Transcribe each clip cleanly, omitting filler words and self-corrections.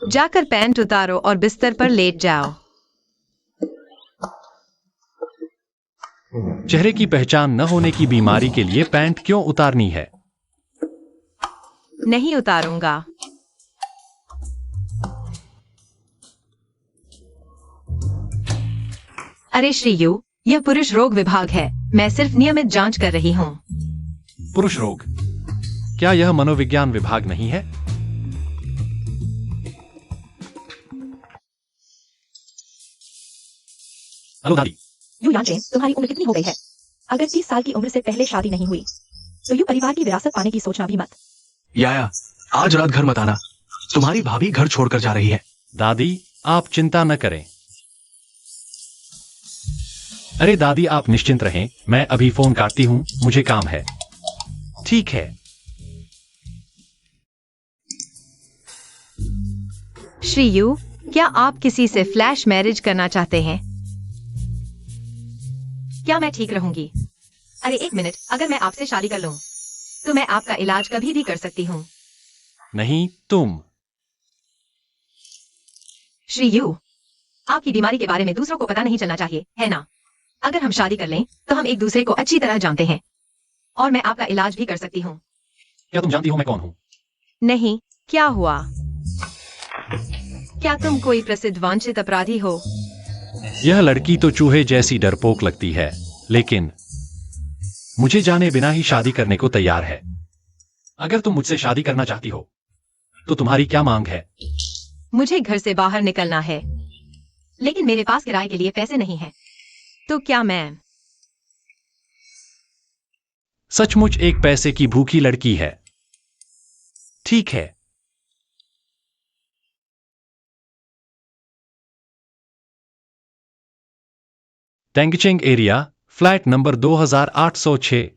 जाकर पैंट उतारो और बिस्तर पर लेट जाओ। चेहरे की पहचान न होने की बीमारी के लिए पैंट क्यों उतारनी है? नहीं उतारूंगा। अरे श्रीयू, यह पुरुष रोग विभाग है। मैं सिर्फ नियमित जांच कर रही हूँ। पुरुष रोग? क्या यह मनोविज्ञान विभाग नहीं है? हेलो दादी। यू यांचेन, तुम्हारी उम्र कितनी हो गई है? अगर 30 साल की उम्र से पहले शादी नहीं हुई तो यू परिवार की विरासत पाने की सोचना भी मत। याया, आज रात घर मत आना। तुम्हारी भाभी घर छोड़कर जा रही है। दादी, आप चिंता न करें। अरे दादी, आप निश्चिंत रहें, मैं अभी फोन काटती हूँ, मुझे काम है। ठीक है। श्रीयू, क्या आप किसी से फ्लैश मैरिज करना चाहते हैं? क्या मैं ठीक रहूंगी? अरे एक मिनट, अगर मैं आपसे शादी कर लूं तो मैं आपका इलाज कभी भी कर सकती हूँ। नहीं, तुम। श्रीयू, आपकी बीमारी के बारे में दूसरों को पता नहीं चलना चाहिए, है ना? अगर हम शादी कर लें तो हम एक दूसरे को अच्छी तरह जानते हैं और मैं आपका इलाज भी कर सकती हूँ। क्या तुम जानती हो मैं कौन हूँ? नहीं, क्या हुआ? क्या तुम कोई प्रसिद्ध वांछित अपराधी हो? यह लड़की तो चूहे जैसी डरपोक लगती है, लेकिन मुझे जाने बिना ही शादी करने को तैयार है। अगर तुम मुझसे शादी करना चाहती हो तो तुम्हारी क्या मांग है? मुझे घर से बाहर निकलना है, लेकिन मेरे पास किराए के लिए पैसे नहीं हैं। तो क्या मैं सचमुच एक पैसे की भूखी लड़की है। ठीक है। टेंगचेंग एरिया, फ्लैट नंबर 2806।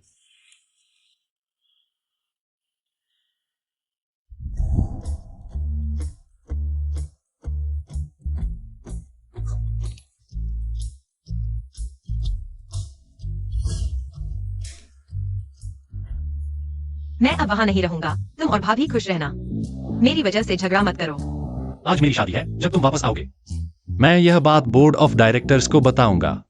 मैं अब वहाँ नहीं रहूंगा। तुम और भाभी खुश रहना। मेरी वजह से झगड़ा मत करो। आज मेरी शादी है, जब तुम वापस आओगे मैं यह बात बोर्ड ऑफ डायरेक्टर्स को बताऊंगा।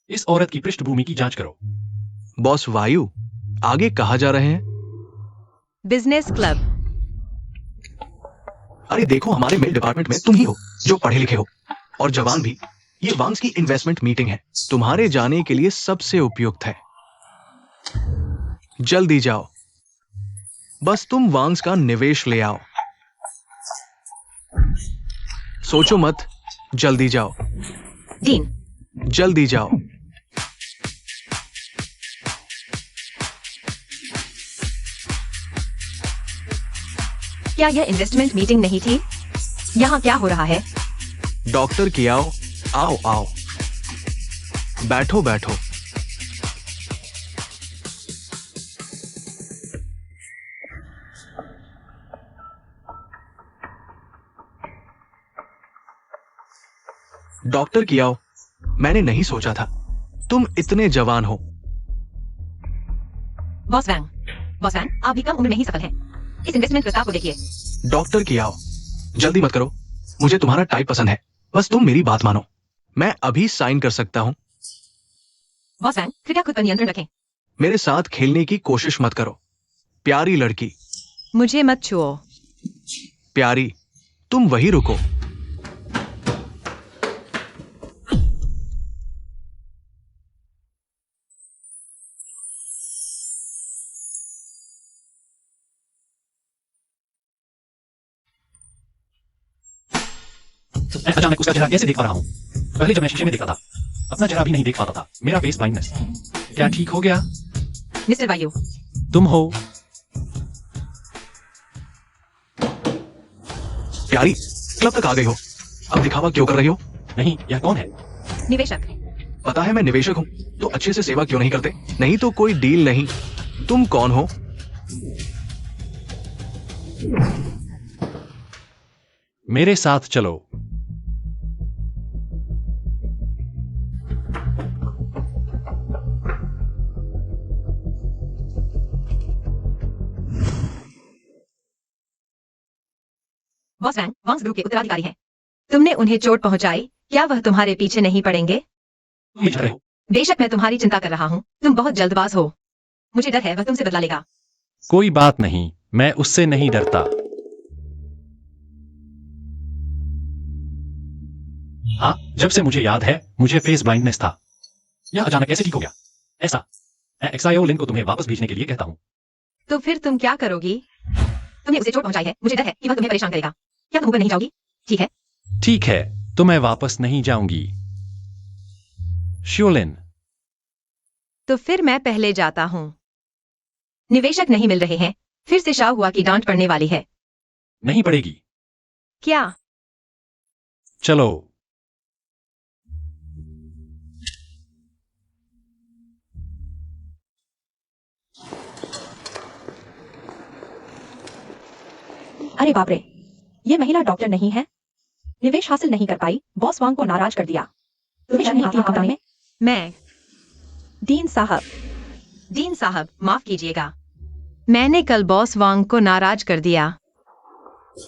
इस औरत की पृष्ठभूमि की जांच करो। बॉस वायु, आगे कहाँ जा रहे हैं? Business club? अरे देखो, हमारे मेल डिपार्टमेंट में तुम ही हो जो पढ़े लिखे हो और जवान भी। ये वांग्स की इन्वेस्टमेंट मीटिंग है, तुम्हारे जाने के लिए सबसे उपयुक्त है। जल्दी जाओ, बस तुम वांग्स का निवेश ले आओ। सोचो मत, जल्दी जाओ। डीन, जल्दी जाओ। क्या यह इन्वेस्टमेंट मीटिंग नहीं थी? यहाँ क्या हो रहा है? डॉक्टर कियाओ, आओ आओ, बैठो बैठो। डॉक्टर कियाओ, मैंने नहीं सोचा था तुम इतने जवान हो। बॉस वैंग, आप भी कम उम्र में ही सफल हैं। इस इन्वेस्टमेंट प्रस्ताव को देखिए। डॉक्टर कियाओ, जल्दी मत करो, मुझे तुम्हारा टाइप पसंद है। बस तुम मेरी बात मानो, मैं अभी साइन कर सकता हूं। बॉस वैंग, कृपया खुद पर नियंत्रण रखें। मेरे साथ खेलने की कोशिश मत करो, प्यारी लड़की। मुझे मत छुओ। प्यारी, तुम वहीं रुको। मैं अचानक उसका चेहरा कैसे देख पा रहा हूँ? पहले जब मैं शीशे में देखता था, अपना चेहरा भी नहीं देख पाता था। मेरा फेस ब्लाइंडनेस। क्या ठीक हो गया? मिस्टर वायु, तुम हो? प्यारी, क्लब तक आ गई हो, अब दिखावा क्यों कर रही हो? नहीं, यह कौन है? निवेशक। पता है मैं निवेशक हूं, तो अच्छे से सेवा क्यों नहीं करते? नहीं तो कोई डील नहीं। तुम कौन हो? मेरे साथ चलो। बॉस वैंग वांग्स ग्रुप के उत्तराधिकारी हैं। तुमने उन्हें चोट पहुंचाई, क्या वह तुम्हारे पीछे नहीं पड़ेंगे? तुम जा रहे हो? बेशक मैं तुम्हारी चिंता कर रहा हूँ, तुम बहुत जल्दबाज हो। मुझे डर है वह तुमसे बदला लेगा। कोई बात नहीं, मैं उससे नहीं डरता। हाँ, जब से मुझे याद है, मुझे फेस ब्लाइंडनेस था। यह अचानक कैसे ठीक हो गया? ऐसा मैं एक्साइओ लिंक को तुम्हें वापस भेजने के लिए कहता हूँ। तो फिर तुम क्या करोगी? तुमने उसे चोट पहुंचाई है, मुझे डर है कि वह तुम्हें परेशान करेगा। क्या तुम ऊपर नहीं जाओगी? ठीक है। ठीक है, तो मैं वापस नहीं जाऊंगी। श्योलिन, तो फिर मैं पहले जाता हूँ। निवेशक नहीं मिल रहे हैं, फिर से शाह हुआ की डांट पड़ने वाली है। नहीं पड़ेगी। क्या? चलो। अरे बाप रे, ये महिला डॉक्टर नहीं है। निवेश हासिल नहीं कर पाई, बॉस वांग को नाराज कर दिया। तुम्हें शर्म आती है कंपनी में? मैं डीन साहब, डीन साहब माफ कीजिएगा, मैंने कल बॉस वांग को नाराज कर दिया।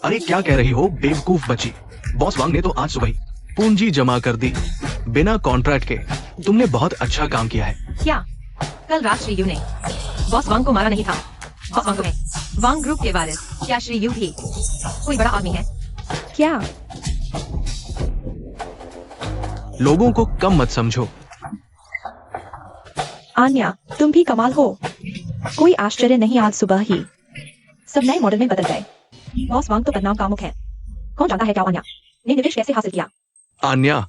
अरे क्या कह रही हो बेवकूफ बच्ची। बॉस वांग ने तो आज सुबह ही पूंजी जमा कर दी बिना कॉन्ट्रैक्ट के। तुमने बहुत अच्छा काम किया है। क्या कल रात श्री यू ने बॉस वांग को मारा नहीं था? बॉस वांग है वांग ग्रुप के वारिस। क्या श्री यू भी कोई बड़ा आदमी है? क्या? लोगों को कम मत समझो। आन्या, तुम भी कमाल हो। कोई आश्चर्य नहीं, आज सुबह ही सब नए मॉडल में बदल गए। बॉस वांग तो बदनाम कामुक है। कौन जानता है क्या आन्या ने निवेश कैसे हासिल किया? आन्या,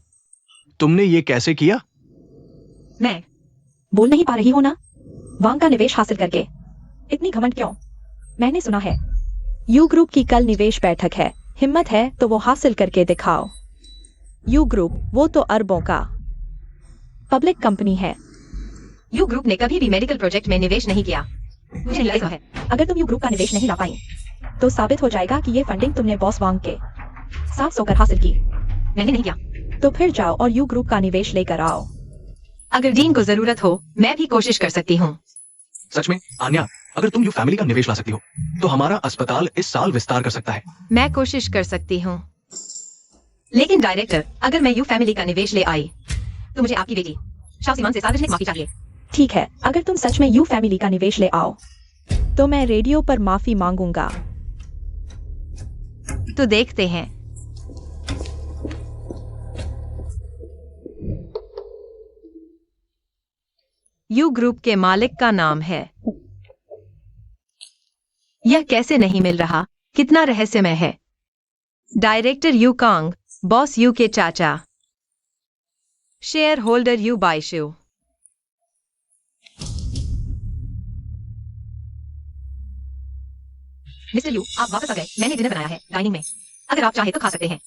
तुमने ये कैसे किया? मैं बोल नहीं पा रही हो ना? वांग का निवेश हासिल करके इतनी घमंड क्यों? मैंने सुना है यू ग्रुप की कल निवेश बैठक है। हिम्मत है तो वो हासिल करके दिखाओ। यू ग्रुप वो तो अरबों का पब्लिक कंपनी है। यू ग्रुप ने कभी भी मेडिकल प्रोजेक्ट में निवेश नहीं किया। मुझे नहीं लगता है। अगर तुम यू ग्रुप का निवेश नहीं ला पाई तो साबित हो जाएगा कि ये फंडिंग तुमने बॉस वांग के साथ सोकर हासिल की। मैंने नहीं किया। तो फिर जाओ और यू ग्रुप का निवेश लेकर आओ। अगर डीन को जरूरत हो, मैं भी कोशिश कर सकती हूँ। सच में आन्या, अगर तुम यू फैमिली का निवेश ला सकती हो तो हमारा अस्पताल इस साल विस्तार कर सकता है। मैं कोशिश कर सकती हूँ, लेकिन डायरेक्टर, अगर मैं यू फैमिली का निवेश ले आई तो मुझे आपकी बेटी शाओसिमान से सार्वजनिक माफी चाहिए। ठीक है, अगर तुम सच में यू फैमिली का निवेश ले आओ तो मैं रेडियो पर माफी मांगूंगा। तो देखते हैं। यू ग्रुप के मालिक का नाम है। यह कैसे नहीं मिल रहा? कितना रहस्यमय है। Director Yu Kang, boss Yu के चाचा, shareholder Yu Baishu. Mister Yu, आप वापस आ गए। मैंने डिनर बनाया है डाइनिंग में, अगर आप चाहे तो खा सकते हैं।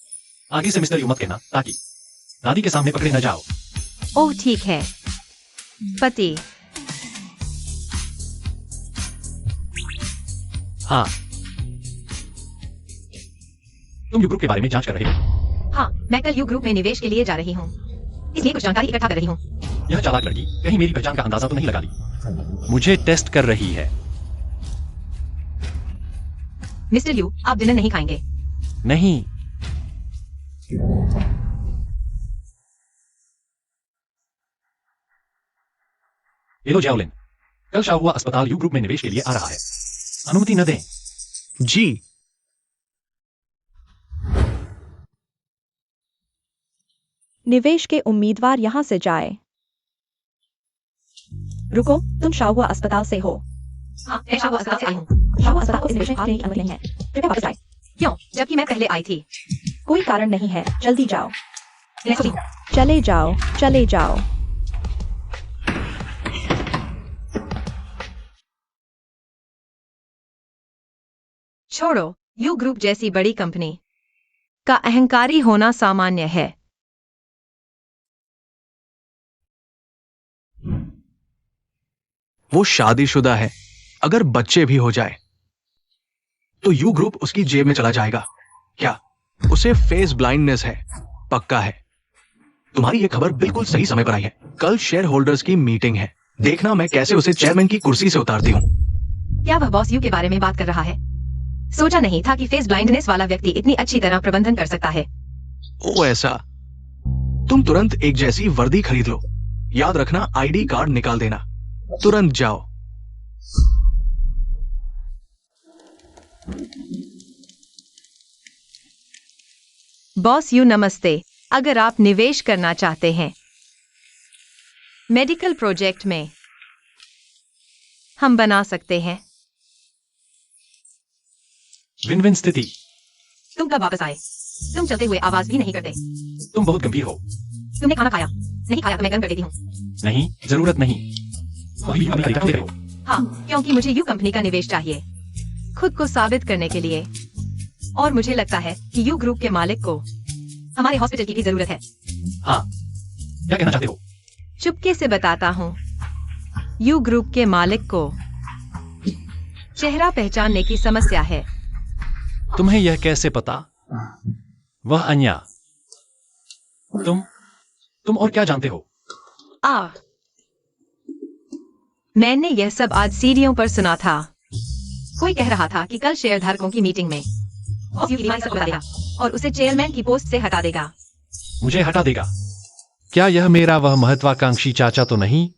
आगे से मिस्टर यू मत कहना, ताकि दादी के सामने पकड़े न जाओ। ओह ठीक है पति। हाँ, तुम यू ग्रुप के बारे में जांच कर रहे हो? हाँ, मैं कल यू ग्रुप में निवेश के लिए जा रही हूँ, इसलिए कुछ जानकारी इकट्ठा कर रही हूँ। यह चालाक लड़की कहीं मेरी पहचान का अंदाजा तो नहीं लगा ली? मुझे टेस्ट कर रही है। मिस्टर यू, आप डिनर नहीं खाएंगे? नहीं। ये लो जैवलिन, कल शाहुआ अस्पताल यू ग्रुप में निवेश के लिए आ रहा है। अनुमति न दें। जी। निवेश के उम्मीदवार यहाँ से जाए। रुको, तुम शाहुआ अस्पताल से हो? हाँ, मैं शाहुआ अस्पताल से आई हूँ। शाहुआ अस्पताल को इस निवेश में भाग लेने की अनुमति नहीं है। कृपया वापस जाए। क्यों, जबकि मैं पहले आई थी? कोई कारण नहीं है, जल्दी जाओ। लेसली, चले जाओ, चले जाओ। छोड़ो, यू ग्रुप जैसी बड़ी कंपनी का अहंकारी होना सामान्य है। वो शादीशुदा है। अगर बच्चे भी हो जाए तो यू ग्रुप उसकी जेब में चला जाएगा। क्या उसे फेस ब्लाइंडनेस है, पक्का है। तुम्हारी ये खबर बिल्कुल सही समय पर आई है। कल शेयर होल्डर्स की मीटिंग है, देखना मैं कैसे उसे चेयरमैन की कुर्सी से उतारती हूँ। क्या वह बॉस यू के बारे में बात कर रहा है? सोचा नहीं था कि फेस ब्लाइंडनेस वाला व्यक्ति इतनी अच्छी तरह प्रबंधन कर सकता है। ओ ऐसा। तुम तुरंत एक जैसी वर्दी खरीद लो। याद रखना, आईडी कार्ड निकाल देना। तुरंत जाओ। बॉस यू नमस्ते। अगर आप निवेश करना चाहते हैं मेडिकल प्रोजेक्ट में, हम बना सकते हैं। विन विन स्थिति। तुम कब वापस आए? तुम चलते हुए आवाज भी नहीं करते। तुम बहुत गंभीर हो। तुमने खाना खाया? नहीं खाया तो मैं गर्म कर देती हूँ। नहीं, जरूरत नहीं। अभी अपनी खरीदारी कर रहे हो। हाँ, क्योंकि मुझे यू कंपनी का निवेश चाहिए, खुद को साबित करने के लिए। और मुझे लगता है कि यू ग्रुप के मालिक को हमारे हॉस्पिटल की भी जरूरत है। हाँ, क्या कहना चाहते हो? चुपके से बताता हूँ, यू ग्रुप के मालिक को चेहरा पहचानने की समस्या है। तुम्हें यह कैसे पता? वह अन्या। तुम और क्या जानते हो? मैंने यह सब आज सीढ़ियों पर सुना था। कोई कह रहा था कि कल शेयरधारकों की मीटिंग में बॉस यू की बीमारी सबको बता देगा और उसे चेयरमैन की पोस्ट से हटा देगा। मुझे हटा देगा? क्या यह मेरा वह महत्वाकांक्षी चाचा तो नहीं?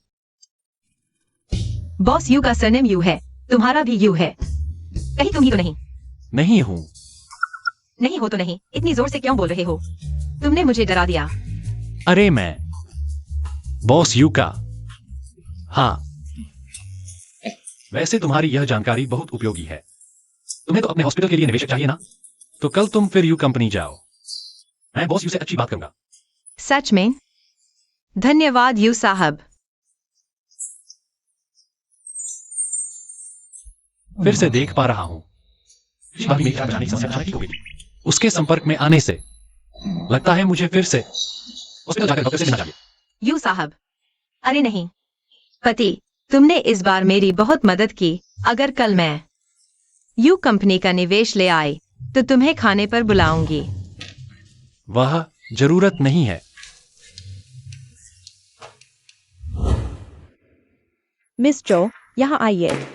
बॉस यू का सरनेम यू है, तुम्हारा भी यू है। कहीं तुम ही तो नहीं? नहीं हूं। नहीं हो तो नहीं, इतनी जोर से क्यों बोल रहे हो? तुमने मुझे डरा दिया। अरे मैं बॉस यू का। हाँ, वैसे तुम्हारी यह जानकारी बहुत उपयोगी है। तुम्हें तो अपने हॉस्पिटल के लिए निवेशक चाहिए ना? तो कल तुम फिर यू कंपनी जाओ। मैं बॉस यू से अच्छी बात करूंगा। सच में? धन्यवाद यू साहब। फिर से देख पा रहा हूं। मेरी जानी समस्या ठीक हो गई। उसके संपर्क में आने से लगता है मुझे फिर से हॉस्पिटल जाकर डॉक्टर से मिलना चाहिए। यू साहब, अरे नहीं पति, तुमने इस बार मेरी बहुत मदद की। अगर कल मैं यू कंपनी का निवेश ले आई तो तुम्हें खाने पर बुलाऊंगी। वह जरूरत नहीं है। मिस जो, यहाँ आइए।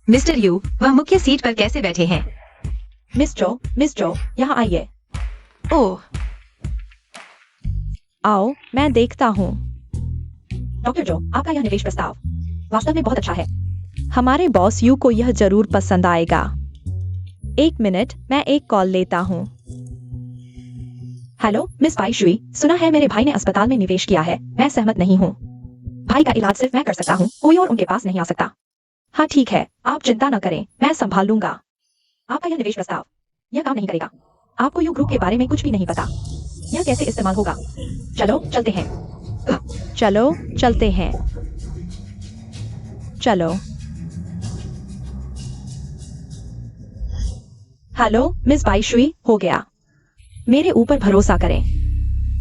मिस्टर यू, वह मुख्य सीट पर कैसे बैठे हैं? मिस जो, यहाँ आइए। ओह, आओ, मैं देखता हूँ। डॉक्टर जो, आपका यह निवेश प्रस्ताव वास्तव में बहुत अच्छा है। हमारे बॉस यू को यह जरूर पसंद आएगा। एक मिनट, मैं एक कॉल लेता हूँ। हेलो मिस बाईशुई, सुना है मेरे भाई ने अस्पताल में निवेश किया है। मैं सहमत नहीं हूँ। भाई का इलाज सिर्फ मैं कर सकता हूँ, कोई और उनके पास नहीं आ सकता। हाँ ठीक है, आप चिंता न करें, मैं संभाल लूंगा। आपका यह निवेश प्रस्ताव यह काम नहीं करेगा। आपको यू ग्रुप के बारे में कुछ भी नहीं पता। यह कैसे इस्तेमाल होगा? चलो चलते हैं। चलो चलते हैं। चलो। हेलो मिस बाईशुई, हो गया। मेरे ऊपर भरोसा करें।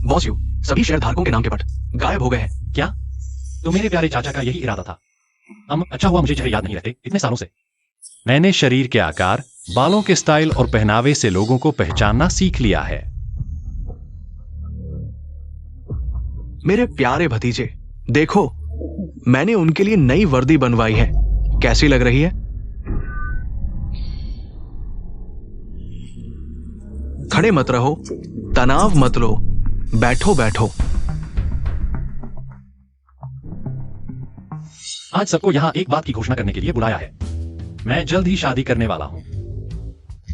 बॉस यू, सभी शेयरधारकों के नाम के पट गायब हो गए हैं। क्या? तो मेरे प्यारे चाचा का यही इरादा था। अच्छा हुआ मुझे चेहरे याद नहीं रहते इतने सालों से। मैंने शरीर के आकार, बालों के स्टाइल और पहनावे से लोगों को पहचानना सीख लिया है। मेरे प्यारे भतीजे, देखो मैंने उनके लिए नई वर्दी बनवाई है। कैसी लग रही है? खड़े मत रहो, तनाव मत लो, बैठो बैठो। आज सबको यहाँ एक बात की घोषणा करने के लिए बुलाया है। मैं जल्द ही शादी करने वाला हूँ।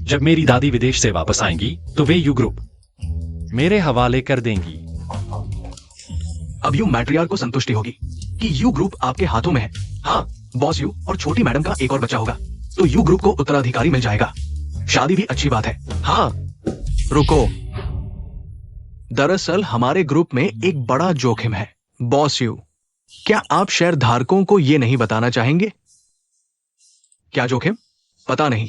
जब मेरी दादी विदेश से वापस आएंगी तो वे यू ग्रुप मेरे हवाले कर देंगी। अब यू मैट्रियार्क को संतुष्टि होगी कि यू ग्रुप आपके हाथों में है। हाँ, बॉस यू और छोटी मैडम का एक और बच्चा होगा तो यू ग्रुप को उत्तराधिकारी मिल जाएगा। शादी भी अच्छी बात है। हाँ, रुको, दरअसल हमारे ग्रुप में एक बड़ा जोखिम है। बॉस यू, क्या आप शेयर धारकों को यह नहीं बताना चाहेंगे? क्या जोखिम? पता नहीं।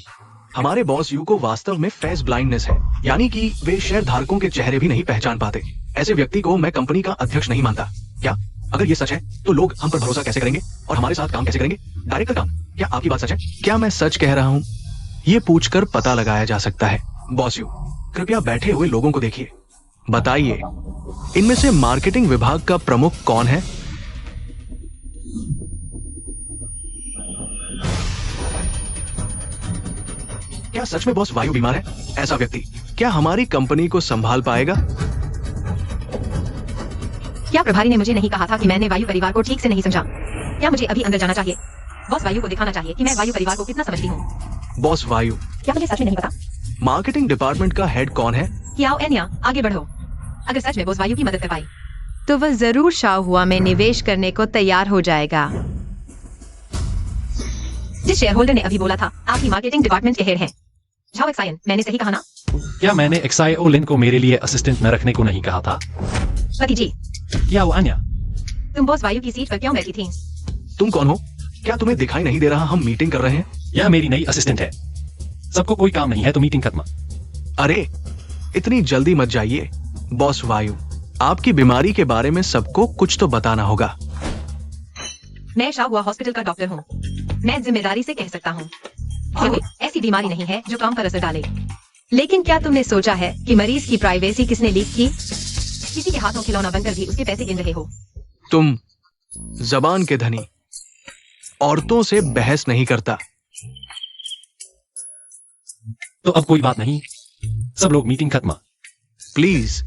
हमारे बॉस यू को वास्तव में फेस ब्लाइंडनेस है, यानी कि वे शेयर धारकों के चेहरे भी नहीं पहचान पाते। ऐसे व्यक्ति को मैं कंपनी का अध्यक्ष नहीं मानता। क्या अगर ये सच है तो लोग हम पर भरोसा कैसे करेंगे और हमारे साथ काम कैसे करेंगे? डायरेक्टर काम क्या आपकी बात सच है? क्या मैं सच कह रहा हूं? ये पूछकर पता लगाया जा सकता है। बॉस यू, कृपया बैठे हुए लोगों को देखिए। बताइए, इनमें से मार्केटिंग विभाग का प्रमुख कौन है? क्या सच में बॉस वायु बीमार है? ऐसा व्यक्ति क्या हमारी कंपनी को संभाल पाएगा? क्या प्रभारी ने मुझे नहीं कहा था कि मैंने वायु परिवार को ठीक से नहीं समझा? क्या मुझे अभी अंदर जाना चाहिए? बॉस वायु को दिखाना चाहिए कि मैं वायु परिवार को कितना समझती हूँ। बॉस वायु, क्या मुझे सच में नहीं पता? मार्केटिंग डिपार्टमेंट का हेड कौन है? कियाओ एन्या, आगे बढ़ो। अगर सच में बॉस वायु की मदद कर पाई तो वह जरूर शाओहुआ में निवेश करने को तैयार हो जाएगा। जिस शेयर होल्डर ने अभी बोला था आप ही मार्केटिंग डिपार्टमेंट के हेड हैं। झाओ एक्सायन, मैंने सही कहा ना? क्या मैंने एक्साओ लिन को मेरे लिए असिस्टेंट न रखने को नहीं कहा था? पति जी, क्या वो अन्या? तुम बॉस वायु की सीट पर क्यों बैठी थी? तुम कौन हो? क्या तुम्हें दिखाई नहीं दे रहा हम मीटिंग कर रहे हैं? यह मेरी नई असिस्टेंट है। सबको कोई काम नहीं है तो मीटिंग खत्म। अरे, इतनी जल्दी मत जाइए। बॉस वायु, आपकी बीमारी के बारे में सबको कुछ तो बताना होगा। मैं शाओहुआ हॉस्पिटल का डॉक्टर हूँ। मैं जिम्मेदारी से कह सकता हूँ कोई ऐसी बीमारी नहीं है जो काम पर असर डाले। लेकिन क्या तुमने सोचा है कि मरीज की प्राइवेसी किसने लीक की? किसी के हाथों खिलौना बनकर भी उसके पैसे गिन रहे हो। तुम जबान के धनी, औरतों से बहस नहीं करता। तो अब कोई बात नहीं, सब लोग मीटिंग खत्म। प्लीज।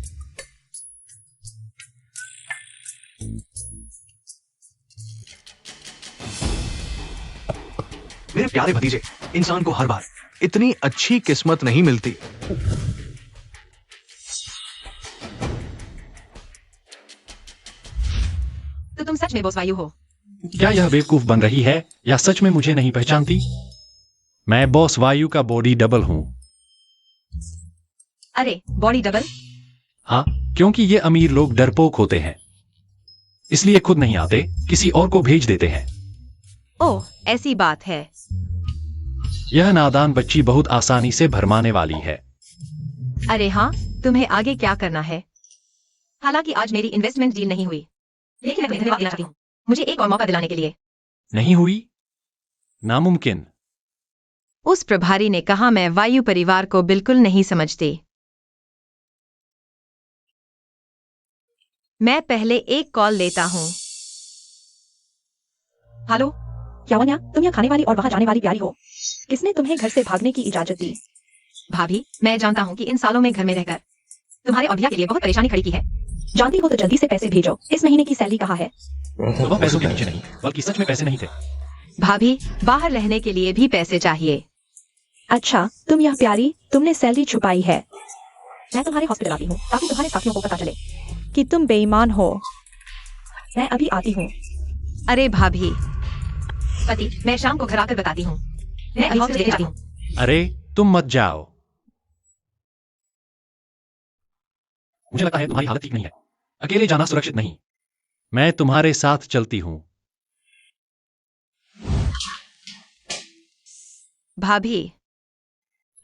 मेरे प्यारे भतीजे, इंसान को हर बार इतनी अच्छी किस्मत नहीं मिलती। तो तुम सच में बॉस वायु हो? क्या यह बेवकूफ बन रही है या सच में मुझे नहीं पहचानती? मैं बॉस वायु का बॉडी डबल हूं। अरे, बॉडी डबल? हाँ, क्योंकि ये अमीर लोग डरपोक होते हैं, इसलिए खुद नहीं आते, किसी और को भेज देते हैं। ओह, ऐसी बात है। यह नादान बच्ची बहुत आसानी से भरमाने वाली है। अरे हाँ, तुम्हें आगे क्या करना है? हालांकि आज मेरी इन्वेस्टमेंट डील नहीं हुई, लेकिन मैं तुम्हें धन्यवाद देना चाहती हूँ मुझे एक और मौका दिलाने के लिए। नहीं हुई? नामुमकिन। उस प्रभारी ने कहा मैं वायु परिवार को बिल्कुल नहीं समझती। मैं पहले एक कॉल लेता हूँ। हेलो, क्या वन्या, तुम यहाँ खाने वाली और वहाँ जाने वाली प्यारी हो? किसने तुम्हें घर से भागने की इजाजत दी? भाभी, मैं जानता हूँ कि इन सालों में घर में रहकर तुम्हारे और भैया के लिए बहुत परेशानी खड़ी की है। जानती हो तो जल्दी से पैसे भेजो। इस महीने की सैलरी कहाँ है? तो वह पैसों के नीचे नहीं, बल्कि सच में पैसे नहीं थे। भाभी, बाहर रहने के लिए भी पैसे चाहिए। अच्छा, तुम यह प्यारी, तुमने सैलरी छुपाई है। मैं तुम्हारे हॉस्पिटल आती हूँ ताकि तुम्हारे साथियों को पता चले कि तुम बेईमान हो। मैं अभी आती हूँ। अरे भाभी, पति, मैं शाम को घर आकर बताती हूँ। मैं अभी हॉस्पिटल जाती हूँ। अरे, तुम मत जाओ। मुझे लगता है तुम्हारी हालत ठीक नहीं है। अकेले जाना सुरक्षित नहीं। मैं तुम्हारे साथ चलती हूँ। भाभी,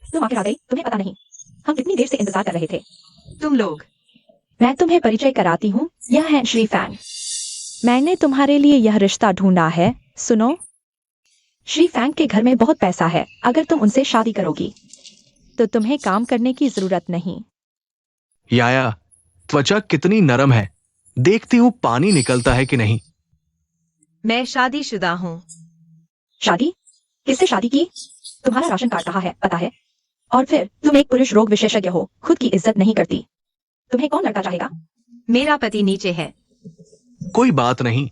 तुम आखिर आ गई। तुम्हें पता नहीं हम कितनी देर से इंतजार कर रहे थे। तुम लोग। मैं तुम्हें परिचय कराती हूँ, यह है श्री फैंग। मैंने तुम्हारे लिए यह रिश्ता ढूंढा है। सुनो, श्री फैंग के घर में बहुत पैसा है। अगर तुम उनसे शादी करोगी तो तुम्हें काम करने की जरूरत नहीं। याया, त्वचा कितनी नरम है, देखती हूँ पानी निकलता है कि नहीं। मैं शादीशुदा हूँ। शादी? किससे शादी की? तुम्हारा राशन कार्ड कहाँ है पता है? और फिर तुम एक पुरुष रोग विशेषज्ञ हो, खुद की इज्जत नहीं करती। तुम्हें कौन लड़का चाहेगा? मेरा पति नीचे है। कोई बात नहीं,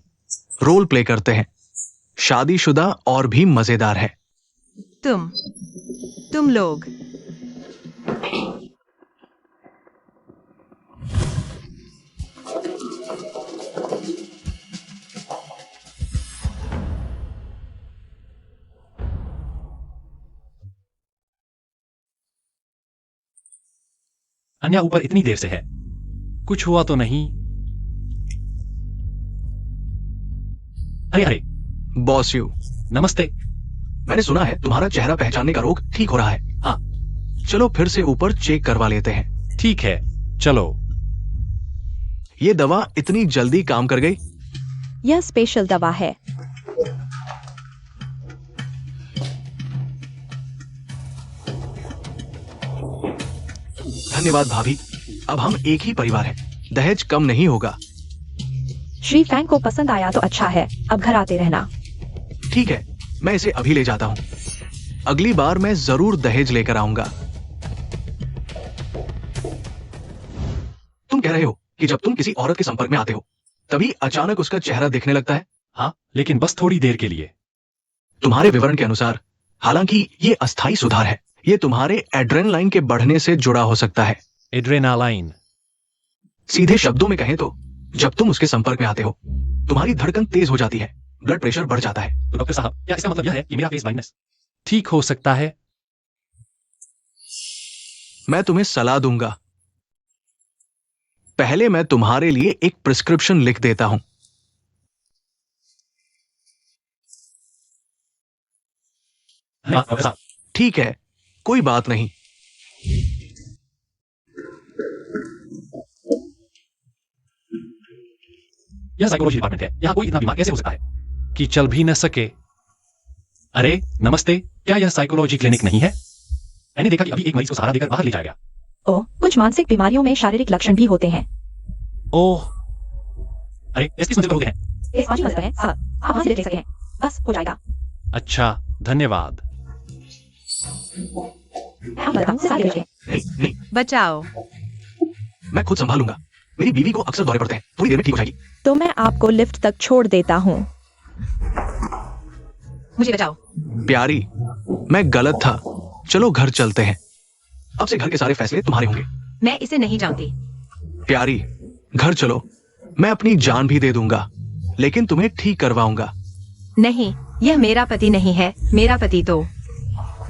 रोल प्ले करते हैं। शादीशुदा और भी मजेदार है। तुम लोग। अन्या ऊपर इतनी देर से है, कुछ हुआ तो नहीं? अरे अरे, बॉस यू, नमस्ते। मैंने सुना है तुम्हारा चेहरा पहचानने का रोग ठीक हो रहा है। हाँ, चलो फिर से ऊपर चेक करवा लेते हैं। ठीक है, चलो। ये दवा इतनी जल्दी काम कर गई? यह स्पेशल दवा है। धन्यवाद भाभी, अब हम एक ही परिवार हैं। दहेज कम नहीं होगा। श्री फैंग को पसंद आया तो अच्छा है, अब घर आते रहना। ठीक है, मैं इसे अभी ले जाता हूँ। अगली बार मैं जरूर दहेज लेकर आऊंगा। तुम कह रहे हो कि जब तुम किसी औरत के संपर्क में आते हो तभी अचानक उसका चेहरा दिखने लगता है? हाँ, लेकिन बस थोड़ी देर के लिए। तुम्हारे विवरण के अनुसार हालांकि ये अस्थायी सुधार है, ये तुम्हारे एड्रेनलाइन के बढ़ने से जुड़ा हो सकता है। एड्रेनालाइन। सीधे शब्दों में कहें तो जब तुम उसके संपर्क में आते हो तुम्हारी धड़कन तेज हो जाती है, ब्लड प्रेशर बढ़ जाता है। तो डॉक्टर साहब, क्या इसका मतलब यह है कि मेरा फेस ब्लाइंडनेस ठीक हो सकता है? मैं तुम्हें सलाह दूंगा। पहले मैं तुम्हारे लिए एक प्रिस्क्रिप्शन लिख देता हूं। हाँ, डॉक्टर साहब। ठीक है, कोई बात नहीं। यह साइकोलॉजी डिपार्टमेंट है, यहाँ कोई इतना बीमार कैसे हो सकता है कि चल भी न सके? अरे नमस्ते, क्या यह साइकोलॉजी क्लिनिक नहीं है? मैंने देखा कि अभी एक मरीज को सहारा देकर बाहर ले जाया गया। ओह, कुछ मानसिक बीमारियों में शारीरिक लक्षण भी होते हैं। ओह, अरे इसकी मंजिल पर होते हैं। इस 5वीं मंजिल पर है साहब, आप वहां से ले सकते हैं, बस हो जाएगा। अच्छा, धन्यवाद। आप बताओ, सिर्फ आगे बढ़िए। नहीं, बचाओ। मैं खुद संभालूंगा। मेरी बीवी को अक्सर दौरे पड़ते हैं, थोड़ी देर में ठीक हो जाएगी। तो मैं आपको लिफ्ट तक छोड़ देता हूँ। मुझे बचाओ। प्यारी, मैं गलत था। चलो घर चलते हैं। अब से घर के सारे फैसले तुम्हारे होंगे। मैं इसे नहीं जानती। प्यारी, घर चलो। मैं अपनी जान भी दे दूंगा, लेकिन तुम्हें ठीक करवाऊंगा। नहीं, यह मेरा पति नहीं है। मेरा पति तो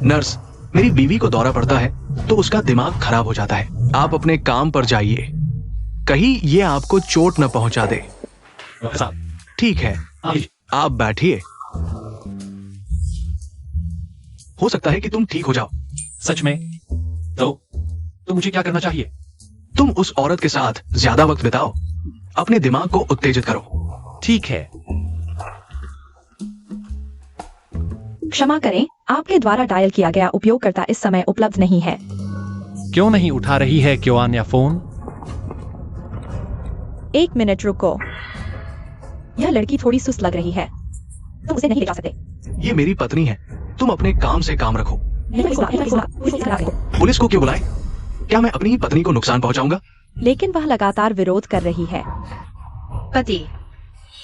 नर्स, मेरी बीवी को दौरा पड़ता है तो उसका दिमाग खराब हो जाता है। आप अपने काम पर जाइए, कहीं ये आपको चोट न पहुंचा दे। डॉक्टर साहब। ठीक है, आप बैठिए। हो सकता है कि तुम ठीक हो जाओ। सच में? तो मुझे क्या करना चाहिए? तुम उस औरत के साथ ज्यादा वक्त बिताओ, अपने दिमाग को उत्तेजित करो। ठीक है। क्षमा करें, आपके द्वारा डायल किया गया उपयोगकर्ता इस समय उपलब्ध नहीं है। क्यों नहीं उठा रही है क्योआन्या फोन? 1 मिनट रुको। यह लड़की थोड़ी सुस्त लग रही है, तुम उसे नहीं ले जा सकते। ये मेरी पत्नी है, तुम अपने काम से काम रखो। पुलिस को क्यों बुलाएं? क्या मैं अपनी ही पत्नी को नुकसान पहुंचाऊंगा? लेकिन वह लगातार विरोध कर रही है। पति।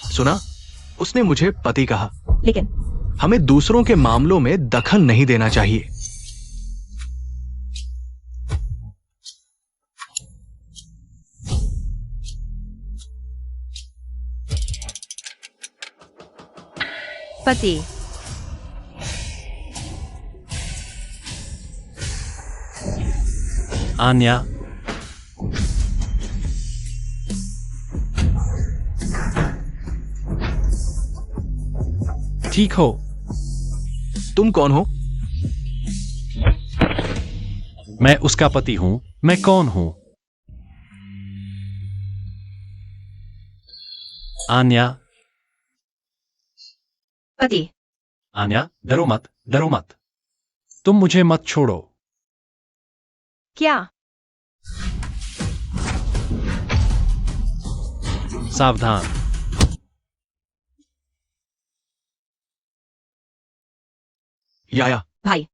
सुना, उसने मुझे पति कहा। लेकिन हमें दूसरों के मामलों में दखल नहीं देना चाहिए। पति। आन्या, ठीक हो? तुम कौन हो? मैं उसका पति हूं। मैं कौन हूं? आन्या। पति। आन्या, डरो मत, डरो मत। तुम मुझे मत छोड़ो। क्या? सावधान। याया, भाई।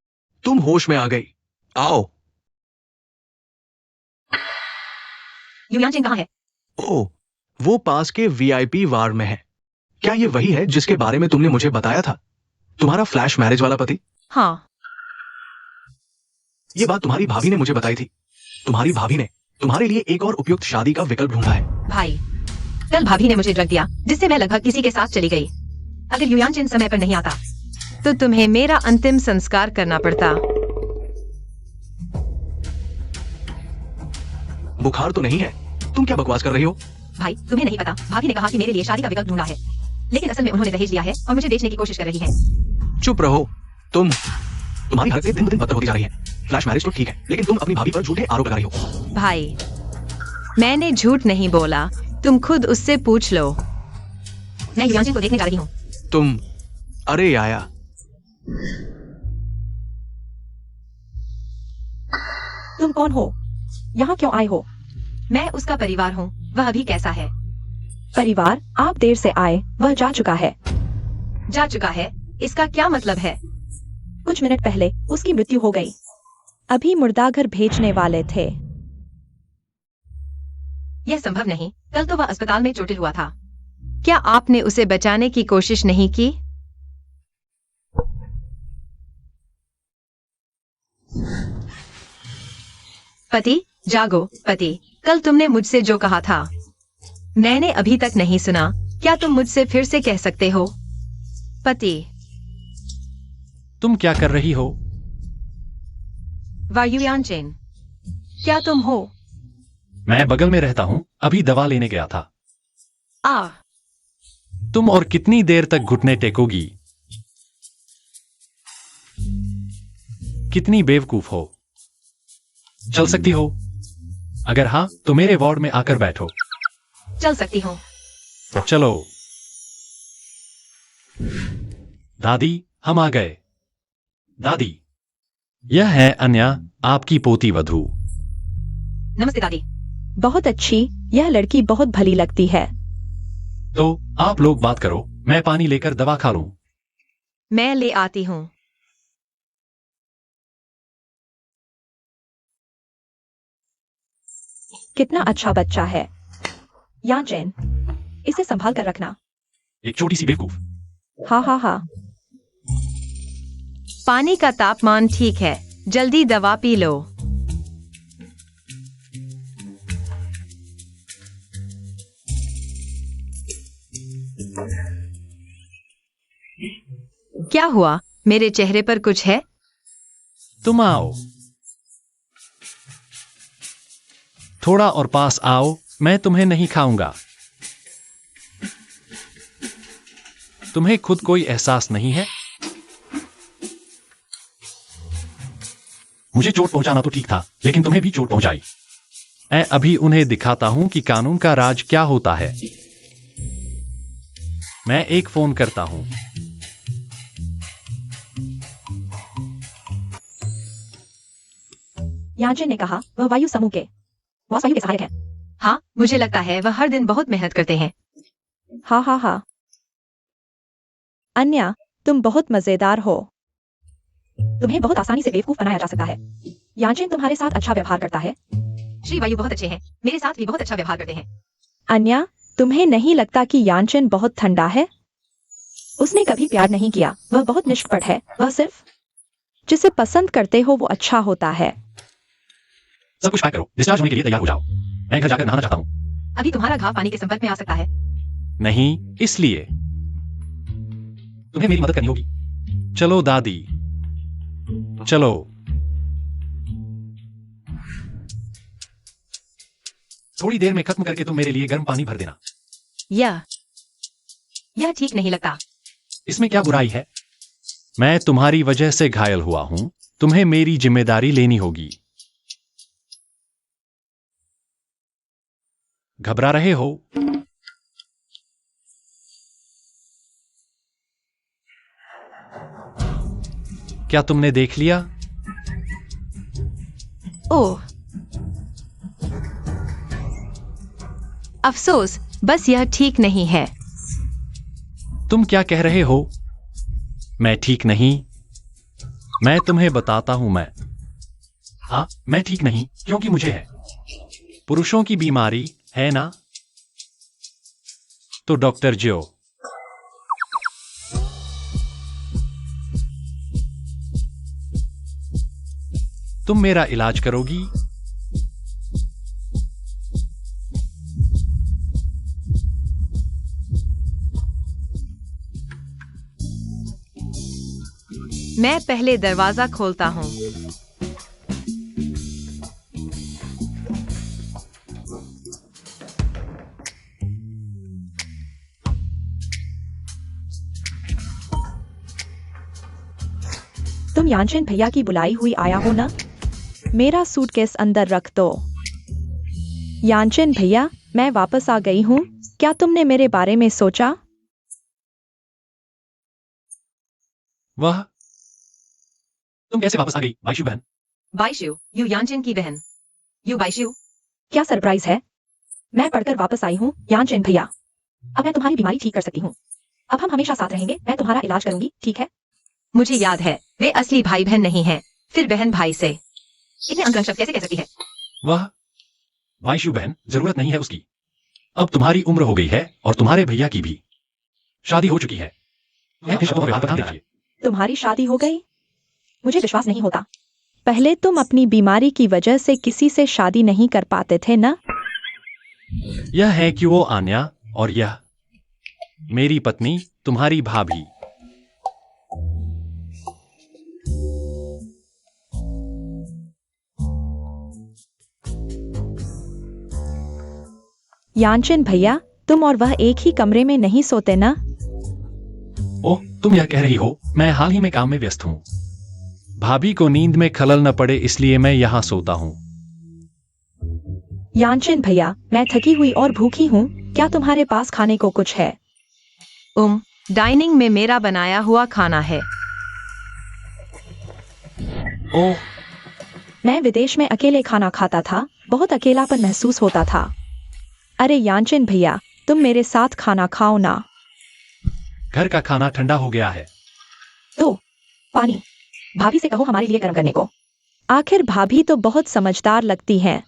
तुम होश में आ गई। आओ। युयांचिन कहाँ है? ओह, वो पास के वीआईपी वार्ड में है। क्या ये वही है जिसके बारे में तुमने मुझे बताया था? तुम्हारा फ्लैश मैरिज वाला पति? हाँ। ये बात तुम्हारी भाभी ने मुझे बताई थी। तुम्हारी भाभी ने तुम्हारे लिए एक और उपयुक्त शादी का विकल्प ढूंढा है। भाई, कल भाभी ने मुझे ड्रग दिया जिससे मैं लगभग किसी के साथ चली गई। अगर युयांचिन समय पर नहीं आता तो तुम्हें मेरा अंतिम संस्कार करना पड़ता। बुखार तो नहीं है? तुम क्या बकवास कर रही हो? भाई, तुम्हें नहीं पता, भाभी ने कहा कि मेरे लिए शादी का विकल्प ढूंढा है, लेकिन असल में उन्होंने दहेज लिया है और मुझे बेचने की कोशिश कर रही है। चुप रहो। तुम्हारी हरकतें दिन ब दिन बदतर होती जा रही है। फ्लैश मैरिज तो ठीक है, लेकिन तुम अपनी भाभी पर झूठे आरोप लगा रही हो। भाई, मैंने झूठ नहीं बोला, तुम खुद उससे पूछ लो। मैं युयांचिन को देखने जा रही हूँ। तुम, अरे याया, तुम कौन हो? यहाँ क्यों आए हो? मैं उसका परिवार हूँ। वह अभी कैसा है? परिवार? आप देर से आए, वह जा चुका है। जा चुका है? इसका क्या मतलब है? कुछ मिनट पहले उसकी मृत्यु हो गई। अभी मुर्दाघर भेजने वाले थे। यह संभव नहीं। कल तो वह अस्पताल में चोटिल हुआ था। क्या आपने उसे बचाने की कोशिश नहीं की? पति, जागो पति। कल तुमने मुझसे जो कहा था मैंने अभी तक नहीं सुना। क्या तुम मुझसे फिर से कह सकते हो? पति। तुम क्या कर रही हो? वायुयानचेन, क्या तुम हो? मैं बगल में रहता हूँ, अभी दवा लेने गया था। आ तुम और कितनी देर तक घुटने टेकोगी? कितनी बेवकूफ हो। चल सकती हो? अगर हाँ तो मेरे वार्ड में आकर बैठो। चल सकती हूँ। चलो। दादी, हम आ गए। दादी, यह है अन्या, आपकी पोती वधू। नमस्ते दादी। बहुत अच्छी, यह लड़की बहुत भली लगती है। तो आप लोग बात करो, मैं पानी लेकर दवा खा लूं। मैं ले आती हूँ। कितना अच्छा बच्चा है। यानचेन, इसे संभाल कर रखना। एक छोटी सी बेवकूफ। हाँ हाँ हाँ। पानी का तापमान ठीक है, जल्दी दवा पी लो। क्या हुआ? मेरे चेहरे पर कुछ है? तुम आओ, थोड़ा और पास आओ। मैं तुम्हें नहीं खाऊंगा। तुम्हें खुद कोई एहसास नहीं है? मुझे चोट पहुंचाना तो ठीक था, लेकिन तुम्हें भी चोट पहुंचाई। मैं अभी उन्हें दिखाता हूं कि कानून का राज क्या होता है। मैं एक फोन करता हूं। यानचेन ने कहा वह वायु समूह के बॉस वायु के सहायक है। हाँ, मुझे लगता है वह हर दिन बहुत मेहनत करते हैं। हाँ हाँ हाँ। अन्या, तुम बहुत मजेदार हो। तुम्हें बहुत आसानी से बेवकूफ बनाया जा सकता है। यानचेन तुम्हारे साथ अच्छा व्यवहार करता है। श्री वायु बहुत अच्छे हैं, मेरे साथ भी बहुत अच्छा व्यवहार करते हैं। अन्या, तुम्हें नहीं लगता कि यानचेन बहुत ठंडा है? उसने कभी प्यार नहीं किया, वह बहुत निष्कपट है। वह सिर्फ जिसे पसंद करते हो वो अच्छा होता है। सब कुछ पैक करो, डिस्चार्ज होने के लिए तैयार हो जाओ। मैं घर जाकर नहाना चाहता हूं। अभी तुम्हारा घाव पानी के संपर्क में आ सकता है। नहीं, इसलिए तुम्हें मेरी मदद करनी होगी। चलो दादी, चलो। थोड़ी देर में खत्म करके तुम मेरे लिए गर्म पानी भर देना। यह ठीक नहीं लगता। इसमें क्या बुराई है? मैं तुम्हारी वजह से घायल हुआ हूं, तुम्हें मेरी जिम्मेदारी लेनी होगी। घबरा रहे हो? क्या तुमने देख लिया? ओह, अफसोस, बस यह ठीक नहीं है। तुम क्या कह रहे हो? मैं ठीक नहीं? मैं तुम्हें बताता हूं। हाँ, मैं ठीक नहीं, क्योंकि मुझे है। पुरुषों की बीमारी है ना? तो डॉक्टर जो तुम मेरा इलाज करोगी? मैं पहले दरवाजा खोलता हूँ। तुम यानचेन भैया की बुलाई हुई आया हो ना? मेरा सूटकेस अंदर रख दो। यानचेन भैया, मैं वापस आ गई हूँ। क्या तुमने मेरे बारे में सोचा? वह तुम कैसे वापस आ गई, वाइशु बहन? वाइशु, यू यानचेन की बहन। यू बाइशू। क्या सरप्राइज है। मैं पढ़कर वापस आई हूँ यानचेन भैया। अब मैं तुम्हारी बीमारी ठीक कर सकती हूँ। अब हम हमेशा साथ रहेंगे। मैं तुम्हारा इलाज करूंगी, ठीक है। मुझे याद है, वे असली भाई बहन नहीं है, फिर बहन भाई से इतने अंकल शब्द कैसे कह सकती है। वाह वाइशु बहन, जरूरत नहीं है उसकी। अब तुम्हारी उम्र हो गई है और तुम्हारे भैया की भी शादी हो चुकी है। तुम्हें अपने शब्दों का व्यवहार बदलना चाहिए। तुम्हारी शादी हो गई? मुझे विश्वास नहीं होता। पहले तुम अपनी बीमारी की वजह से किसी से शादी नहीं कर पाते थे ना। यह है कि वो आन्या और यह मेरी पत्नी, तुम्हारी भाभी। यानचेन भैया, तुम और वह एक ही कमरे में नहीं सोते ना। ओह, तुम यह कह रही हो? मैं हाल ही में काम में व्यस्त हूँ। भाभी को नींद में खलल न पड़े इसलिए मैं यहाँ सोता हूँ। यानचेन भैया, मैं थकी हुई और भूखी हूँ। क्या तुम्हारे पास खाने को कुछ है? डाइनिंग में मेरा बनाया हुआ खाना है। ओह, मैं विदेश में अकेले खाना खाता था, बहुत अकेलापन महसूस होता था। अरे यानचेन भैया, तुम मेरे साथ खाना खाओ ना। घर का खाना ठंडा हो गया है। तो पानी भाभी से कहो हमारे लिए गर्म करने को। आखिर भाभी तो बहुत समझदार लगती हैं।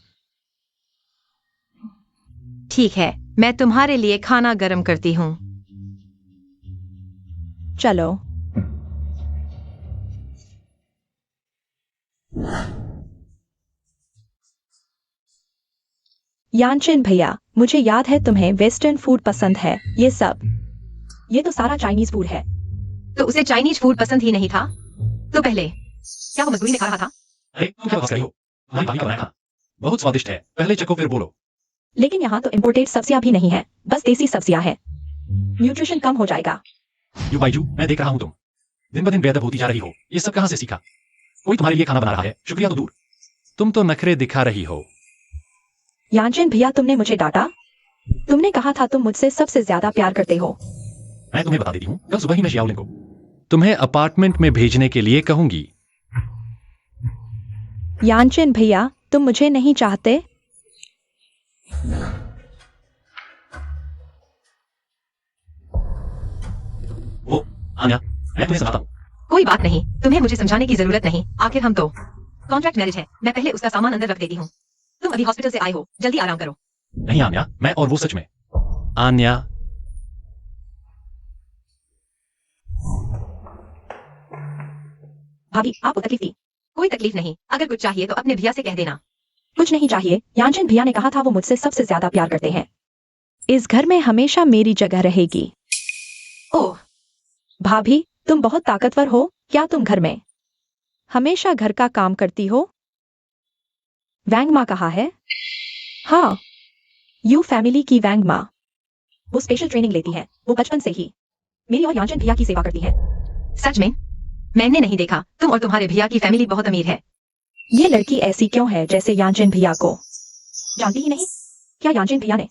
ठीक है, मैं तुम्हारे लिए खाना गर्म करती हूँ। चलो। यानचेन भैया, मुझे याद है तुम्हें वेस्टर्न फूड पसंद है। ये तो सारा चाइनीज फूड है। तो उसे चाइनीज फूड पसंद ही नहीं था तो पहले क्या वो मजबूरी में खा रहा था? अरे तुम क्या बकवास कर रही हो? तुम्हारी भाभी का बनाया खाना बहुत स्वादिष्ट है। पहले चखो फिर बोलो। लेकिन यहाँ तो इम्पोर्टेड सब्जियां भी नहीं है, बस देसी सब्जियां हैं। न्यूट्रिशन कम हो जाएगा। यू बाइजू, मैं देख रहा हूँ तुम दिन ब दिन बेअदब होती जा रही हो। ये सब कहाँ से सीखा? कोई तुम्हारे लिए खाना बना रहा है, शुक्रिया तो दूर। तुम तो नखरे दिखा रही हो। यानचेन भैया, तुमने मुझे डांटा। तुमने कहा था तुम मुझसे सबसे ज्यादा प्यार करते हो। मैं तुम्हें बता देती हूँ, कल सुबह ही मैं शियाओलिन को तुम्हें अपार्टमेंट में भेजने के लिए कहूंगी। यानचेन भैया, तुम मुझे नहीं चाहते? वो आन्या, मैं तुम्हें समझाता हूँ। कोई बात नहीं, तुम्हें मुझे समझाने की जरूरत नहीं। आखिर हम तो कॉन्ट्रैक्ट मैरिज है। मैं पहले उसका सामान अंदर रख देती हूँ। तुम अभी हॉस्पिटल से आए हो, जल्दी आराम करो। नहीं आन्या, मैं और वो सच में। आन्या, भाभी, आपको तकलीफ थी? कोई तकलीफ नहीं, अगर कुछ चाहिए तो अपने भैया से कह देना। कुछ नहीं चाहिए। यानचेन भैया ने कहा था वो मुझसे सबसे ज्यादा प्यार करते हैं। इस घर में हमेशा मेरी जगह रहेगी। ओह, भाभी, तुम बहुत ताकतवर हो। क्या तुम घर में हमेशा घर का काम करती हो? वैंग माँ कहाँ है? हाँ, यू फैमिली की वैंग माँ। वो स्पेशल ट्रेनिंग लेती है। वो बचपन से ही मेरी और यानचेन भैया की सेवा करती है। सच में? मैंने नहीं देखा। तुम और तुम्हारे भैया की फैमिली बहुत अमीर है। ये लड़की ऐसी क्यों है जैसे यानचेन भैया को जानती ही नहीं? क्या यानचेन भैया ने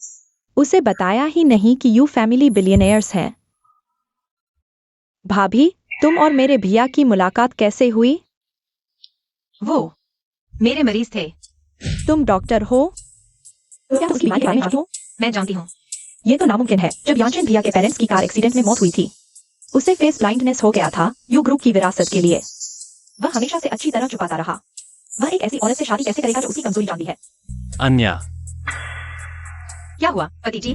उसे बताया ही नहीं कि यू फैमिली बिलियनेयर्स हैं? भाभी, तुम और मेरे भैया की मुलाकात कैसे हुई? वो मेरे मरीज थे। तुम डॉक्टर हो? क्या उसकी बीमारी के बारे में जानती हो? मैं जानती हूँ। ये तो नामुमकिन है। जब यानचेन भैया के पेरेंट्स की कार एक्सीडेंट में मौत हुई थी, उसे फेस ब्लाइंडनेस हो गया था। यू ग्रुप की विरासत के लिए वह हमेशा से अच्छी तरह छुपाता रहा। वह एक ऐसी औरत से शादी कैसे करेगा जो उसकी कमजोरी जानती है? अन्या, क्या हुआ पति जी?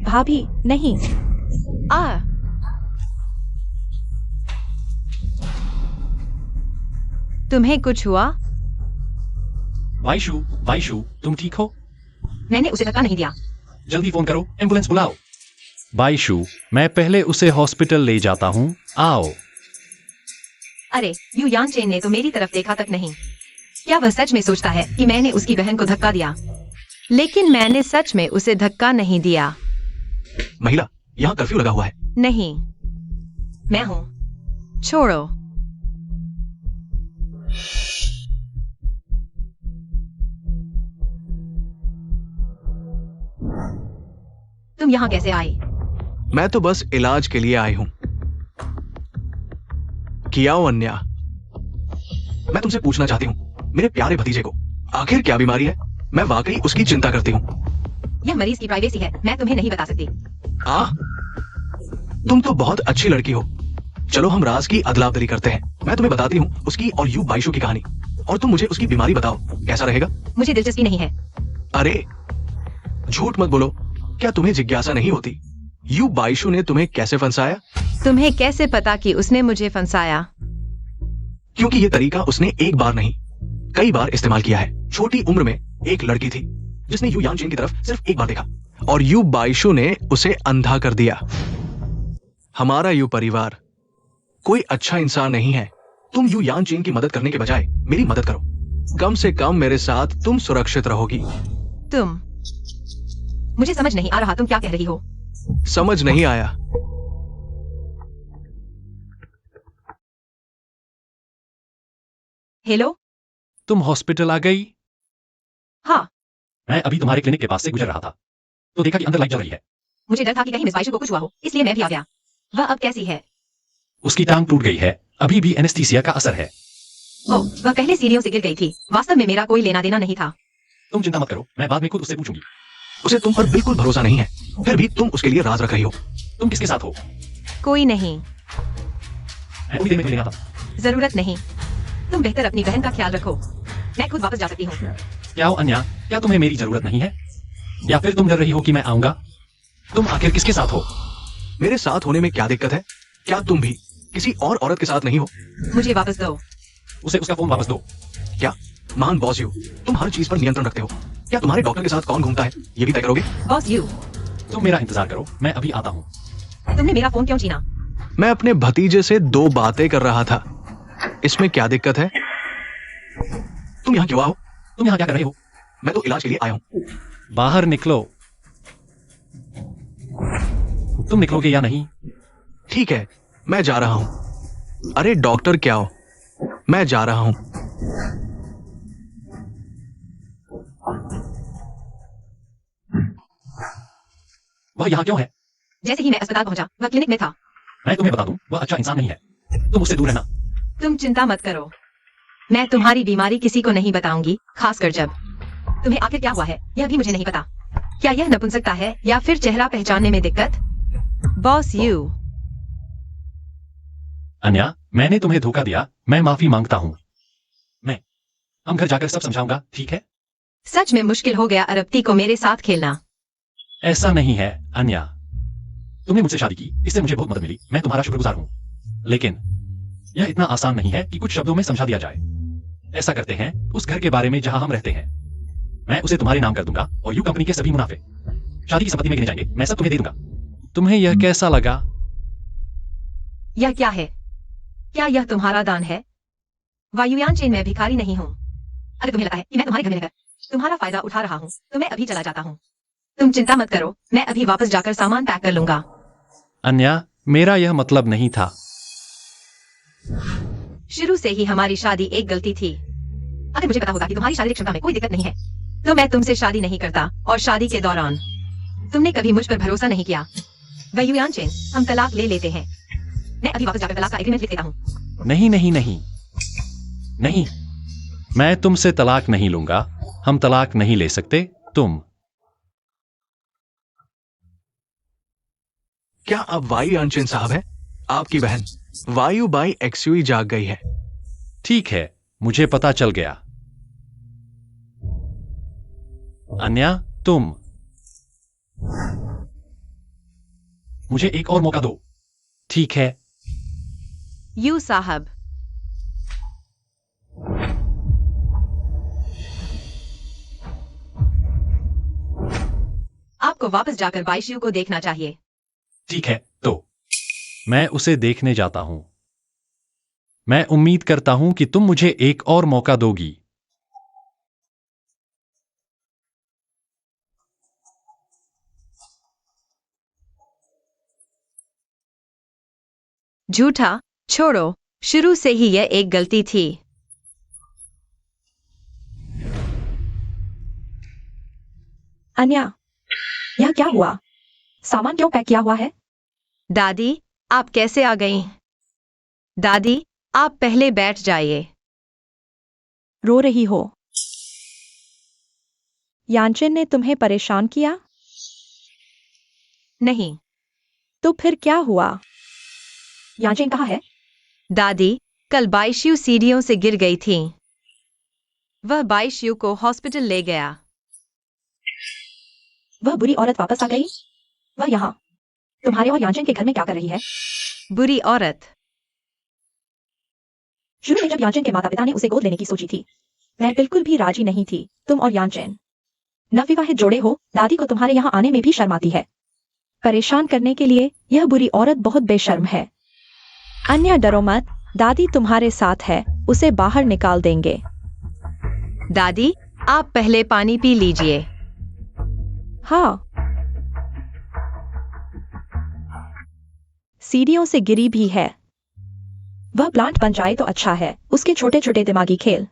भाभी, नहीं। तुम्हें कुछ हुआ? वाइशु, वाइशु, तुम ठीक हो? मैंने उसे धक्का नहीं दिया। जल्दी फोन करो, एम्बुलेंस बुलाओ। बाइशु, मैं पहले उसे हॉस्पिटल ले जाता हूँ, आओ। अरे, यू यानचेन ने तो मेरी तरफ देखा तक नहीं। क्या वह सच में सोचता है कि मैंने उसकी बहन को धक्का दिया? लेकिन मैंने सच में उसे धक्का नहीं दिया। महिला, यहाँ कर्फ्यू लगा हुआ है। नहीं, मैं हूँ। छोड़ो। तुम यहाँ कैसे आई? मैं तो बस इलाज के लिए आई हूं। कियाओ अन्या, मैं तुमसे पूछना चाहती हूँ, मेरे प्यारे भतीजे को आखिर क्या बीमारी है? मैं वाकई उसकी चिंता करती हूँ। यह मरीज की प्राइवेसी है, मैं तुम्हें नहीं बता सकती। तुम तो बहुत अच्छी लड़की हो। चलो हम राज की अदला-बदली करते हैं। मैं तुम्हें बताती हूँ उसकी और यू बाइशु की कहानी, और तुम मुझे उसकी बीमारी बताओ। कैसा रहेगा? मुझे दिलचस्पी नहीं है। अरे झूठ मत बोलो। क्या तुम्हें जिज्ञासा नहीं होती यू बाइशु ने तुम्हें कैसे फंसाया? तुम्हें कैसे पता कि उसने मुझे फंसाया? क्योंकि ये तरीका उसने एक बार नहीं कई बार इस्तेमाल किया है। छोटी उम्र में एक लड़की थी जिसने यू यानचेन की तरफ सिर्फ एक बार देखा और यू बाइशु ने उसे अंधा कर दिया। हमारा यू परिवार कोई अच्छा इंसान नहीं है। तुम यू यानचेन की मदद करने के बजाय मेरी मदद करो। कम से कम मेरे साथ तुम सुरक्षित रहोगी। तुम, मुझे समझ नहीं आ रहा तुम क्या कह रही हो। समझ नहीं आया? हेलो। तुम हॉस्पिटल आ गई? हाँ, मैं अभी तुम्हारे क्लिनिक के पास से गुजर रहा था तो देखा कि अंदर लाइट जल रही है। मुझे डर था कि कहीं मिस बाइशु को कुछ हुआ हो, इसलिए मैं भी आ गया। वह अब कैसी है? उसकी टांग टूट गई है, अभी भी एनेस्थीसिया का असर है। ओह, वह पहले सीढ़ियों से गिर गई थी। वास्तव में मेरा कोई लेना देना नहीं था। तुम चिंता मत करो, मैं बाद में खुद उससे पूछूंगी। उसे तुम पर बिल्कुल भरोसा नहीं है, फिर भी तुम उसके लिए राज रख रही हो। तुम किसके साथ हो? कोई नहीं। मैं थोड़ी देर में लेने आता हूं। जरूरत नहीं। तुम बेहतर अपनी बहन का ख्याल रखो। मैं खुद वापस जा सकती हूँ। क्या हो अन्या, क्या तुम्हें मेरी जरूरत नहीं है? या फिर तुम डर रही हो कि मैं आऊंगा? तुम आखिर किसके साथ हो? मेरे साथ होने में क्या दिक्कत है? क्या तुम भी किसी और औरत के साथ नहीं हो? मुझे वापस दो। उसे उसका फोन वापस दो। क्या महान बॉस यू, तुम हर चीज पर नियंत्रण रखते हो। क्या तुम्हारे डॉक्टर के साथ कौन घूमता है ये भी तय करोगे? बॉस यू, तुम मेरा इंतजार करो, मैं अभी आता हूँ। तुमने मेरा फोन क्यों छीना? मैं अपने भतीजे से 2 बातें कर रहा था। इसमें क्या दिक्कत है? तुम यहाँ क्यों आओ? तुम यहाँ क्या कर रहे हो? मैं तो इलाज के लिए आया हूँ। बाहर निकलो। तुम निकलोगे या नहीं? ठीक है, मैं जा रहा हूँ। अरे डॉक्टर क्या हो, मैं जा रहा हूँ। वह यहाँ क्यों है? जैसे ही मैं अस्पताल पहुंचा, वह क्लिनिक में था। मैं तुम्हें बता दूं, वह अच्छा इंसान नहीं है। तुम उससे दूर रहना। तुम चिंता मत करो, मैं तुम्हारी बीमारी किसी को नहीं बताऊंगी, खासकर जब तुम्हें आखिर क्या हुआ है यह भी मुझे नहीं पता। क्या यह नपुंसकता है या फिर चेहरा पहचानने में दिक्कत? बॉस यू, अन्या, मैंने तुम्हें धोखा दिया, मैं माफी मांगता हूँ। हम घर जाकर सब समझाऊंगा, ठीक है? सच में मुश्किल हो गया अरबती को मेरे साथ खेलना। ऐसा नहीं है अन्या, तुमने मुझसे शादी की, इससे मुझे बहुत मदद मिली, मैं तुम्हारा शुक्रगुजार हूँ। लेकिन यह इतना आसान नहीं है कि कुछ शब्दों में समझा दिया जाए। ऐसा करते हैं उस घर के बारे में जहां हम रहते हैं। मैं उसे तुम्हारे नाम कर दूंगा और यू कंपनी के सभी मुनाफे शादी की संपत्ति में गिने जाएंगे। मैं सब तुम्हें दे दूंगा। तुम्हें यह कैसा लगा? यह क्या है? क्या यह तुम्हारा दान है? वायुयान चेन में भिखारी नहीं हूँ। अगर तुम्हें लगता है कि मैं तुम्हारे घर में रहकर तुम्हारा फायदा उठा रहा हूँ तो मैं अभी चला जाता हूँ। तुम चिंता मत करो, मैं अभी वापस जाकर सामान पैक कर लूंगा। अन्या, मेरा यह मतलब नहीं था। शुरू से ही हमारी शादी एक गलती थी। अगर मुझे पता होगा कि तुम्हारी शारीरिक क्षमता में कोई दिक्कत नहीं है तो मैं तुमसे शादी नहीं करता। और शादी के दौरान तुमने कभी मुझ पर भरोसा नहीं किया। वायुयान चेन, हम तलाक ले लेते हैं। मैं अभी वापस जाकर तलाक का एग्रीमेंट लिख देता हूँ। नहीं नहीं नहीं नहीं, मैं तुमसे तलाक नहीं लूंगा। हम तलाक नहीं ले सकते। तुम क्या आप वायु यानचेन साहब हैं? आपकी बहन वायु बाई एक्सुई जाग गई है। ठीक है, मुझे पता चल गया। अन्या, तुम मुझे एक और मौका दो। ठीक है। यू साहब, आपको वापस जाकर बाइशू को देखना चाहिए। ठीक है, तो मैं उसे देखने जाता हूं। मैं उम्मीद करता हूं कि तुम मुझे एक और मौका दोगी। झूठा, छोड़ो, शुरू से ही यह एक गलती थी। अन्या, यहाँ क्या हुआ? सामान क्यों पैक किया हुआ है? दादी, आप कैसे आ गईं? दादी, आप पहले बैठ जाइए। रो रही हो? यानचेन ने तुम्हें परेशान किया? नहीं। तो फिर क्या हुआ? यानचेन कहाँ है? दादी, कल बाइशू सीढ़ियों से गिर गई थी। वह बाइशू को हॉस्पिटल ले गया। वह बुरी औरत वापस आ गई? वह यहाँ तुम्हारे और यानचेन के घर में क्या कर रही है? बुरी औरत? शुरू में जब यानचेन के माता पिता ने उसे गोद लेने की सोची थी, मैं बिल्कुल भी राजी नहीं थी। तुम और यानचेन नवविवाहित जोड़े हो, दादी को तुम्हारे यहाँ आने में भी शर्म आती है। परेशान करने के लिए यह बुरी औरत बहुत बेशर्म है। अन्य डरो मत, दादी तुम्हारे साथ है, उसे बाहर निकाल देंगे। दादी, आप पहले पानी पी लीजिए। हाँ। सीढ़ियों से गिरी भी है। वह प्लांट बन जाए तो अच्छा है। उसके छोटे छोटे दिमागी खेल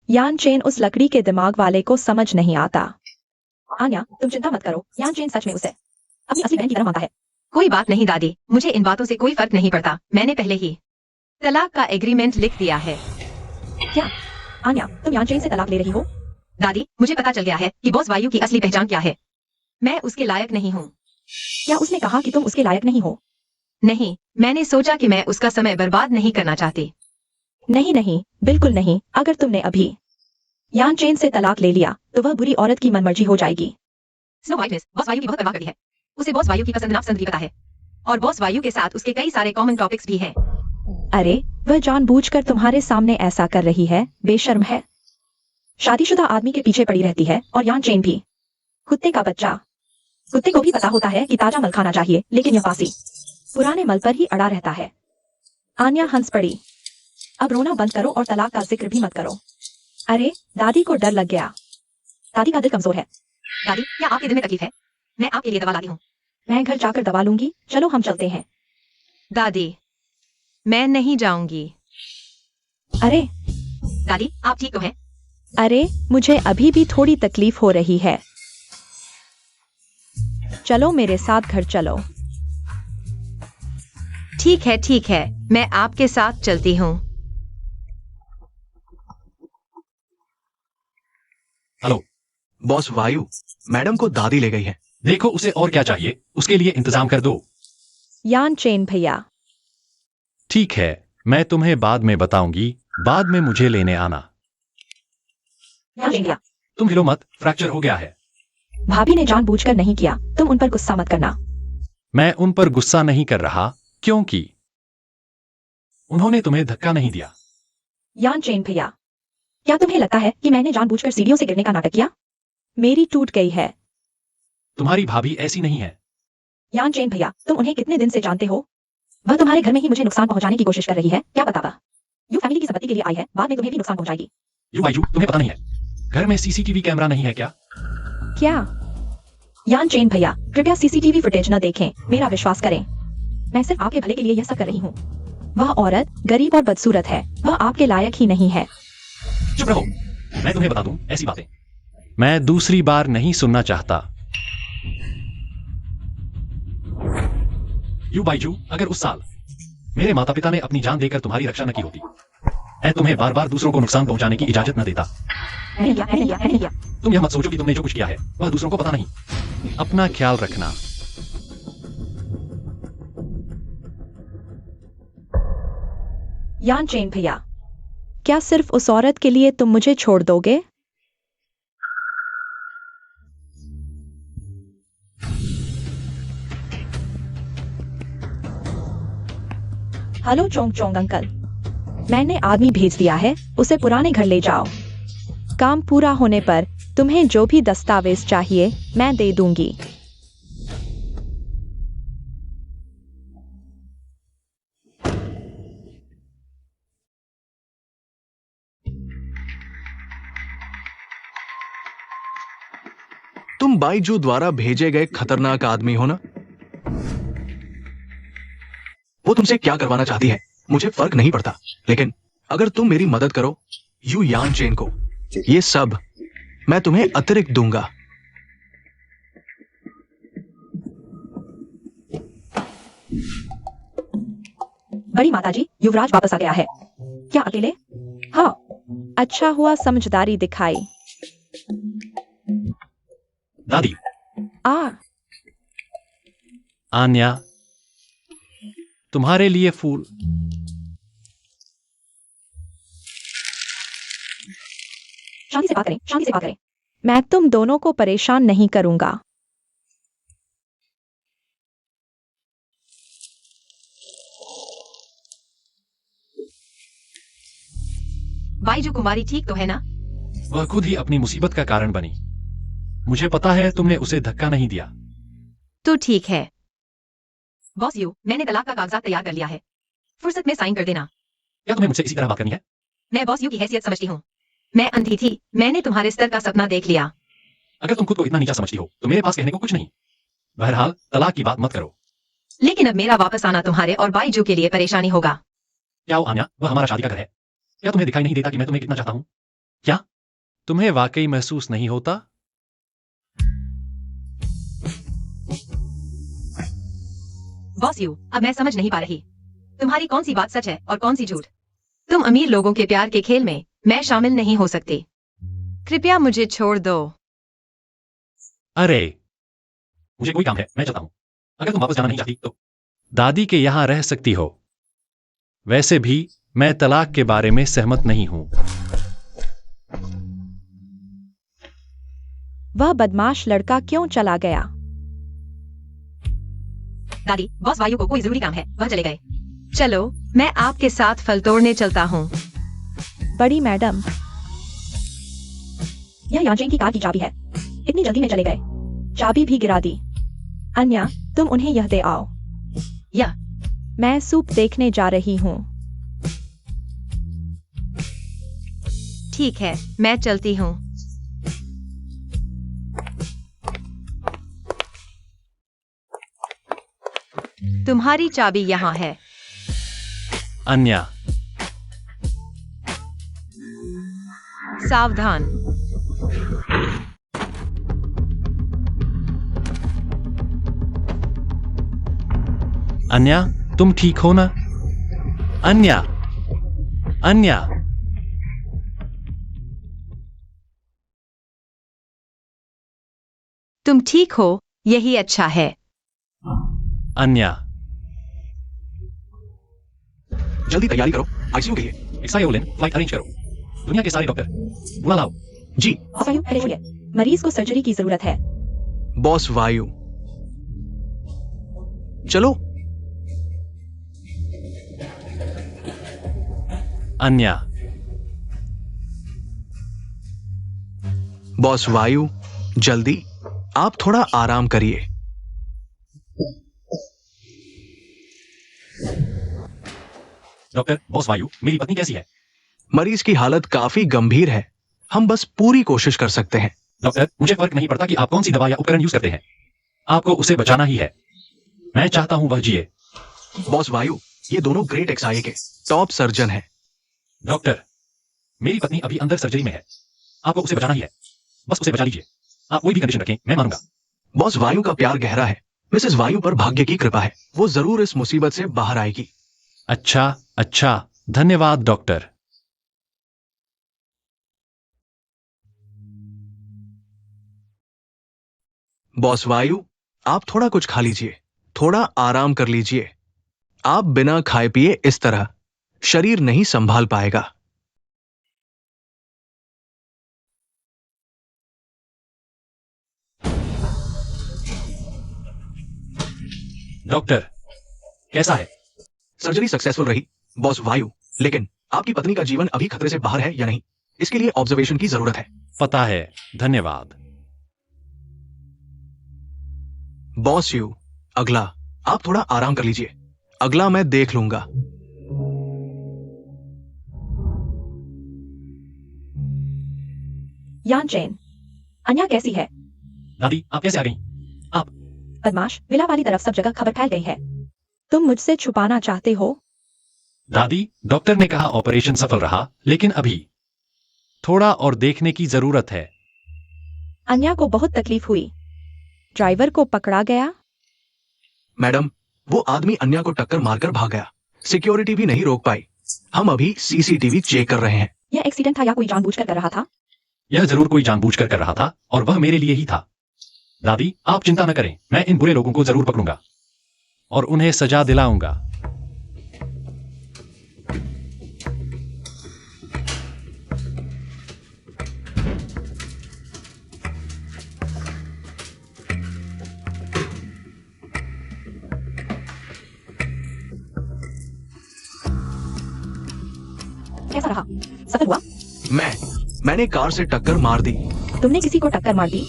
यानचेन उस लकड़ी के दिमाग वाले को समझ नहीं आता। आन्या, तुम चिंता मत करो, यानचेन सच में उसे अपनी असली बहन की तरह मानता है। कोई बात नहीं दादी, मुझे इन बातों से कोई फर्क नहीं पड़ता। मैंने पहले ही तलाक का एग्रीमेंट लिख दिया है। क्या आन्या, तुम यानचेन से तलाक ले रही हो? दादी, मुझे पता चल गया है कि बॉस वायु की असली पहचान क्या है। मैं उसके लायक नहीं हूँ। क्या उसने कहा कि तुम उसके लायक नहीं हो? नहीं, मैंने सोचा कि मैं उसका समय बर्बाद नहीं करना चाहती। नहीं नहीं, बिल्कुल नहीं। अगर तुमने अभी यानचेन से तलाक ले लिया तो वह बुरी औरत की मनमर्जी हो जाएगी। स्नो वाइट मिस बॉस वायु की बहुत परवाह करती है। उसे बॉस वायु की पसंद नापसंद भी पता है, और बॉस वायु के साथ उसके कई सारे कॉमन टॉपिक्स भी हैं। अरे, वह जानबूझकर तुम्हारे सामने ऐसा कर रही है, बेशर्म है। शादीशुदा आदमी के पीछे पड़ी रहती है, और यानचेन भी। कुत्ते का बच्चा। कुत्ते को भी पता होता है कि ताजा मल खाना चाहिए, लेकिन यह फांसी पुराने मल पर ही अड़ा रहता है। आन्या हंस पड़ी। अब रोना बंद करो और तलाक का जिक्र भी मत करो। अरे, दादी को डर लग गया। दादी का दिल कमजोर है। दादी, क्या आपके दिल में तकलीफ है? मैं आपके लिए दवा लाती हूँ। मैं घर जाकर दवा लूंगी। चलो हम चलते हैं। दादी, मैं नहीं जाऊंगी। अरे दादी, आप ठीक तो हैं? अरे, मुझे अभी भी थोड़ी तकलीफ हो रही है। चलो मेरे साथ घर चलो। ठीक है, मैं आपके साथ चलती हूँ। हेलो। बॉस वायु, मैडम को दादी ले गई है। देखो उसे और क्या चाहिए, उसके लिए इंतजाम कर दो। यानचेन भैया। ठीक है, मैं तुम्हें बाद में बताऊंगी। बाद में मुझे लेने आना। यानचेन भैया, तुम हिलो मत, फ्रैक्चर हो गया है। भाभी ने जानबूझकर नहीं किया। तुम उन पर गुस्सा मत करना। मैं उन पर गुस्सा नहीं कर रहा, क्योंकि उन्होंने तुम्हें धक्का नहीं दिया। यानचेन भैया, क्या तुम्हें लगता है कि मैंने जानबूझकर सीढ़ियों से गिरने का नाटक किया? मेरी टूट गई है। तुम्हारी भाभी ऐसी नहीं है। यानचेन भैया, तुम उन्हें कितने दिन से जानते हो? वह तुम्हारे घर में ही मुझे नुकसान पहुंचाने की कोशिश कर रही है। क्या पता वह यू फैमिली की संपत्ति के लिए आई है, बाद में तुम्हें भी नुकसान पहुंचाएगी। यू बाइजू, तुम्हें पता नहीं है घर में सीसीटीवी कैमरा नहीं है क्या? क्या? यानचेन भैया, कृपया सीसीटीवी फुटेज न देखें, मेरा विश्वास करें। मैं सिर्फ आपके भले के लिए यह सब कर रही हूँ। वह औरत गरीब और बदसूरत है। वह आपके लायक ही नहीं है। चुप रहो, मैं तुम्हें बता दूं ऐसी बातें मैं दूसरी बार नहीं सुनना चाहता। यू बाइजू, अगर उस साल मेरे माता पिता ने अपनी जान देकर तुम्हारी रक्षा न की होती, मैं तुम्हें बार बार दूसरों को नुकसान पहुंचाने की इजाजत न देता। तुम यह मत सोचो कि तुमने जो कुछ किया है वह दूसरों को पता नहीं। अपना ख्याल रखना। यानचेन भैया, क्या सिर्फ उस औरत के लिए तुम मुझे छोड़ दोगे? हेलो चोंग चोंग अंकल, मैंने आदमी भेज दिया है, उसे पुराने घर ले जाओ। काम पूरा होने पर तुम्हें जो भी दस्तावेज चाहिए मैं दे दूंगी। तुम बाइजू द्वारा भेजे गए खतरनाक आदमी हो ना? वो तुमसे क्या करवाना चाहती है मुझे फर्क नहीं पड़ता, लेकिन अगर तुम मेरी मदद करो यू यानचेन को, ये सब मैं तुम्हें अतिरिक्त दूंगा। बड़ी माताजी, युवराज वापस आ गया है। क्या अकेले? हाँ। अच्छा हुआ समझदारी दिखाई। दादी। आ आन्या, तुम्हारे लिए फूल। शांति से बात करें, शांति से बात करें। मैं तुम दोनों को परेशान नहीं करूंगा। बाईजू कुमारी ठीक तो है ना? वह खुद ही अपनी मुसीबत का कारण बनी। मुझे पता है तुमने उसे धक्का नहीं दिया। तो ठीक है। बॉस यू, मैंने तलाक का कागजात तैयार कर लिया है। फुर्सत में साइन कर देना। क्या तुम्हें मुझसे इसी तरह बात करनी है? मैं बॉस यू की हैसियत समझती हूँ। मैं अंधी थी, मैंने तुम्हारे स्तर का सपना देख लिया। अगर तुम खुद को इतना नीचा समझती हो तो मेरे पास कहने को कुछ नहीं। बहरहाल तलाक की बात मत करो। लेकिन अब मेरा वापस आना तुम्हारे और बाईजू के लिए परेशानी होगा। क्या हो आन्या, वह हमारा शादी का घर है। क्या तुम्हें दिखाई नहीं देता कि मैं तुम्हें कितना चाहता हूं? क्या तुम्हें वाकई महसूस नहीं होता? बॉस यू, अब मैं समझ नहीं पा रही तुम्हारी कौन सी बात सच है और कौन सी झूठ। तुम अमीर लोगों के प्यार के खेल में मैं शामिल नहीं हो सकती। कृपया मुझे छोड़ दो। अरे, मुझे कोई काम है, मैं चलता हूं। अगर तुम वापस जाना नहीं चाहती तो दादी के यहां रह सकती हो। वैसे भी मैं तलाक के बारे में सहमत नहीं हूं। वह बदमाश लड़का क्यों चला गया? दादी, बॉस वायु को कोई जरूरी काम है, वह चले गए। चलो, मैं आपके साथ फल तोड़ने चलता हूँ। बड़ी मैडम, यह यांचेन की कार की चाबी है। इतनी जल्दी में चले गए, चाबी भी गिरा दी। अन्या, तुम उन्हें यह दे आओ। या मैं सूप देखने जा रही हूँ। ठीक है, मैं चलती हूँ। तुम्हारी चाबी यहाँ है। अन्या, सावधान। अन्या, तुम ठीक हो ना? अन्या, अन्या। तुम ठीक हो, यही अच्छा है। अन्या, जल्दी तैयारी करो आईसीयू के लिए। एक्सायोलिन फ्लाइट अरेंज करो। दुनिया के सारे डॉक्टर बुला लाओ। जी बॉस वायु, पहले छोड़िए। मरीज को सर्जरी की जरूरत है। बॉस वायु, चलो। अन्या, बॉस वायु, जल्दी, आप थोड़ा आराम करिए। डॉक्टर, बॉस वायु, मेरी पत्नी कैसी है? मरीज की हालत काफी गंभीर है। हम बस पूरी कोशिश कर सकते हैं। डॉक्टर, मुझे फर्क नहीं पड़ता कि आप कौन सी दवा या उपकरण यूज करते हैं। आपको उसे बचाना ही है। मैं चाहता हूं वह जिए। बॉस वायु, ये दोनों ग्रेट एक्सआईए के टॉप सर्जन हैं। डॉक्टर, मेरी पत्नी अभी अंदर सर्जरी में है। आपको उसे बचाना ही है। बस उसे बचा लीजिए। आप कोई भी कंडीशन रखें, मैं मानूंगा। बॉस वायु का प्यार गहरा है। मिसेस वायु पर भाग्य की कृपा है। वो जरूर इस मुसीबत से बाहर आएगी। अच्छा, अच्छा, धन्यवाद डॉक्टर। बॉस वायु, आप थोड़ा कुछ खा लीजिए, थोड़ा आराम कर लीजिए। आप बिना खाए पिए इस तरह शरीर नहीं संभाल पाएगा। डॉक्टर, कैसा है? सर्जरी सक्सेसफुल रही बॉस वायु, लेकिन आपकी पत्नी का जीवन अभी खतरे से बाहर है या नहीं, इसके लिए ऑब्जर्वेशन की जरूरत है। पता है, धन्यवाद। बॉस यू, अगला आप थोड़ा आराम कर लीजिए। अगला मैं देख लूंगा। यांचेन, अन्या कैसी है? दादी, आप कैसे आ गई? आप बदमाश, विला वाली तरफ सब जगह खबर फैल गई है। तुम मुझसे छुपाना चाहते हो? दादी, डॉक्टर ने कहा ऑपरेशन सफल रहा, लेकिन अभी थोड़ा और देखने की जरूरत है। अन्या को बहुत तकलीफ हुई। ड्राइवर को पकड़ा गया? मैडम, वो आदमी अन्या को टक्कर मारकर भाग गया। सिक्योरिटी भी नहीं रोक पाई। हम अभी सीसीटीवी चेक कर रहे हैं। यह एक्सीडेंट था या कोई जानबूझकर कर रहा था? यह जरूर कोई जानबूझकर कर रहा था और वह मेरे लिए ही था। दादी, आप चिंता न करें, मैं इन बुरे लोगों को जरूर पकड़ूंगा और उन्हें सजा दिलाऊंगा। कैसा रहा? सफल हुआ? मैंने कार से टक्कर मार दी। तुमने किसी को टक्कर मार दी?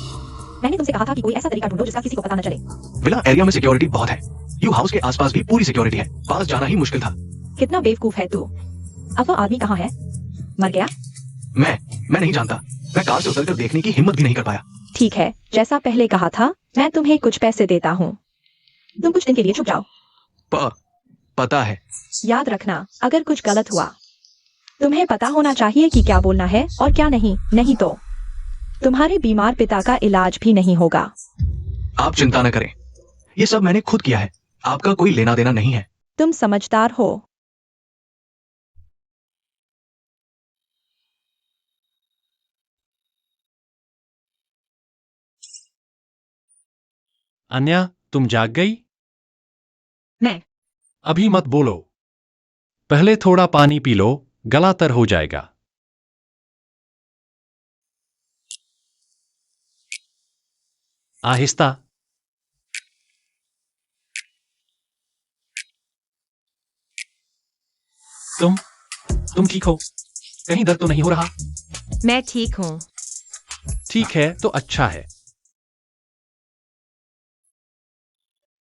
मैंने तुमसे कहा था कि कोई ऐसा तरीका ढूंढो जिसका किसी को पता न चले। विला एरिया में सिक्योरिटी बहुत है। यू हाउस के आसपास भी पूरी सिक्योरिटी है। पास जाना ही मुश्किल था। कितना बेवकूफ है तू। अब वो आदमी कहाँ है? मर गया? मैं नहीं जानता। मैं कार से उतरकर देखने की हिम्मत भी नहीं कर पाया। ठीक है, जैसा पहले कहा था, मैं तुम्हें कुछ पैसे देता हूँ। तुम कुछ दिन के लिए छुप जाओ। पता है। याद रखना, अगर कुछ गलत हुआ, तुम्हें पता होना चाहिए कि क्या बोलना है और क्या नहीं, नहीं तो तुम्हारे बीमार पिता का इलाज भी नहीं होगा। आप चिंता न करें, ये सब मैंने खुद किया है। आपका कोई लेना देना नहीं है। तुम समझदार हो। अन्या, तुम जाग गई? मैं अभी मत बोलो, पहले थोड़ा पानी पी लो, गला तर हो जाएगा। आहिस्ता। तुम ठीक हो? कहीं दर्द तो नहीं हो रहा? मैं ठीक हूँ। ठीक है तो अच्छा है।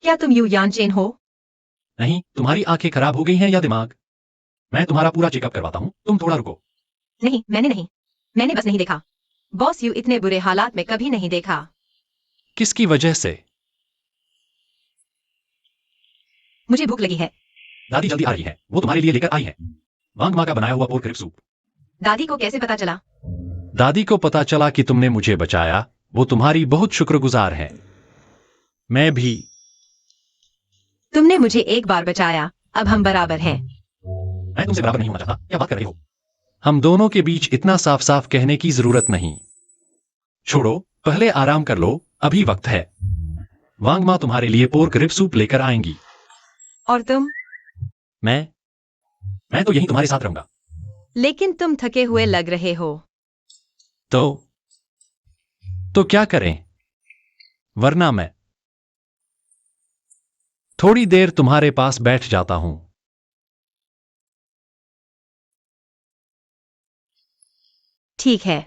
क्या तुम यू यानचेन हो? नहीं, तुम्हारी आंखें खराब हो गई हैं या दिमाग? मैं तुम्हारा पूरा चेकअप करवाता हूँ, तुम थोड़ा रुको। नहीं, मैंने बस नहीं देखा। बॉस यू इतने बुरे हालात में कभी नहीं देखा। किसकी वजह से? मुझे भूख लगी है। दादी जल्दी आ रही है, वो तुम्हारे लिए लेकर आई है वांग माँ का बनाया हुआ पोर्क रिब सूप। दादी को कैसे पता चला? दादी को पता चला कि तुमने मुझे बचाया, वो तुम्हारी बहुत शुक्रगुजार है। मैं भी। तुमने मुझे एक बार बचाया, अब हम बराबर हैं। मैं तुमसे बराबर नहीं होना चाहता, क्या बात कर रही हो? हम दोनों के बीच इतना साफ साफ कहने की जरूरत नहीं। छोड़ो, पहले आराम कर लो, अभी वक्त है। वांग माँ तुम्हारे लिए पोर्क रिब सूप लेकर आएंगी। और तुम? मैं तो यहीं तुम्हारे साथ रहूंगा। लेकिन तुम थके हुए लग रहे हो। तो क्या करें? वरना मैं थोड़ी देर तुम्हारे पास बैठ जाता हूं। ठीक है।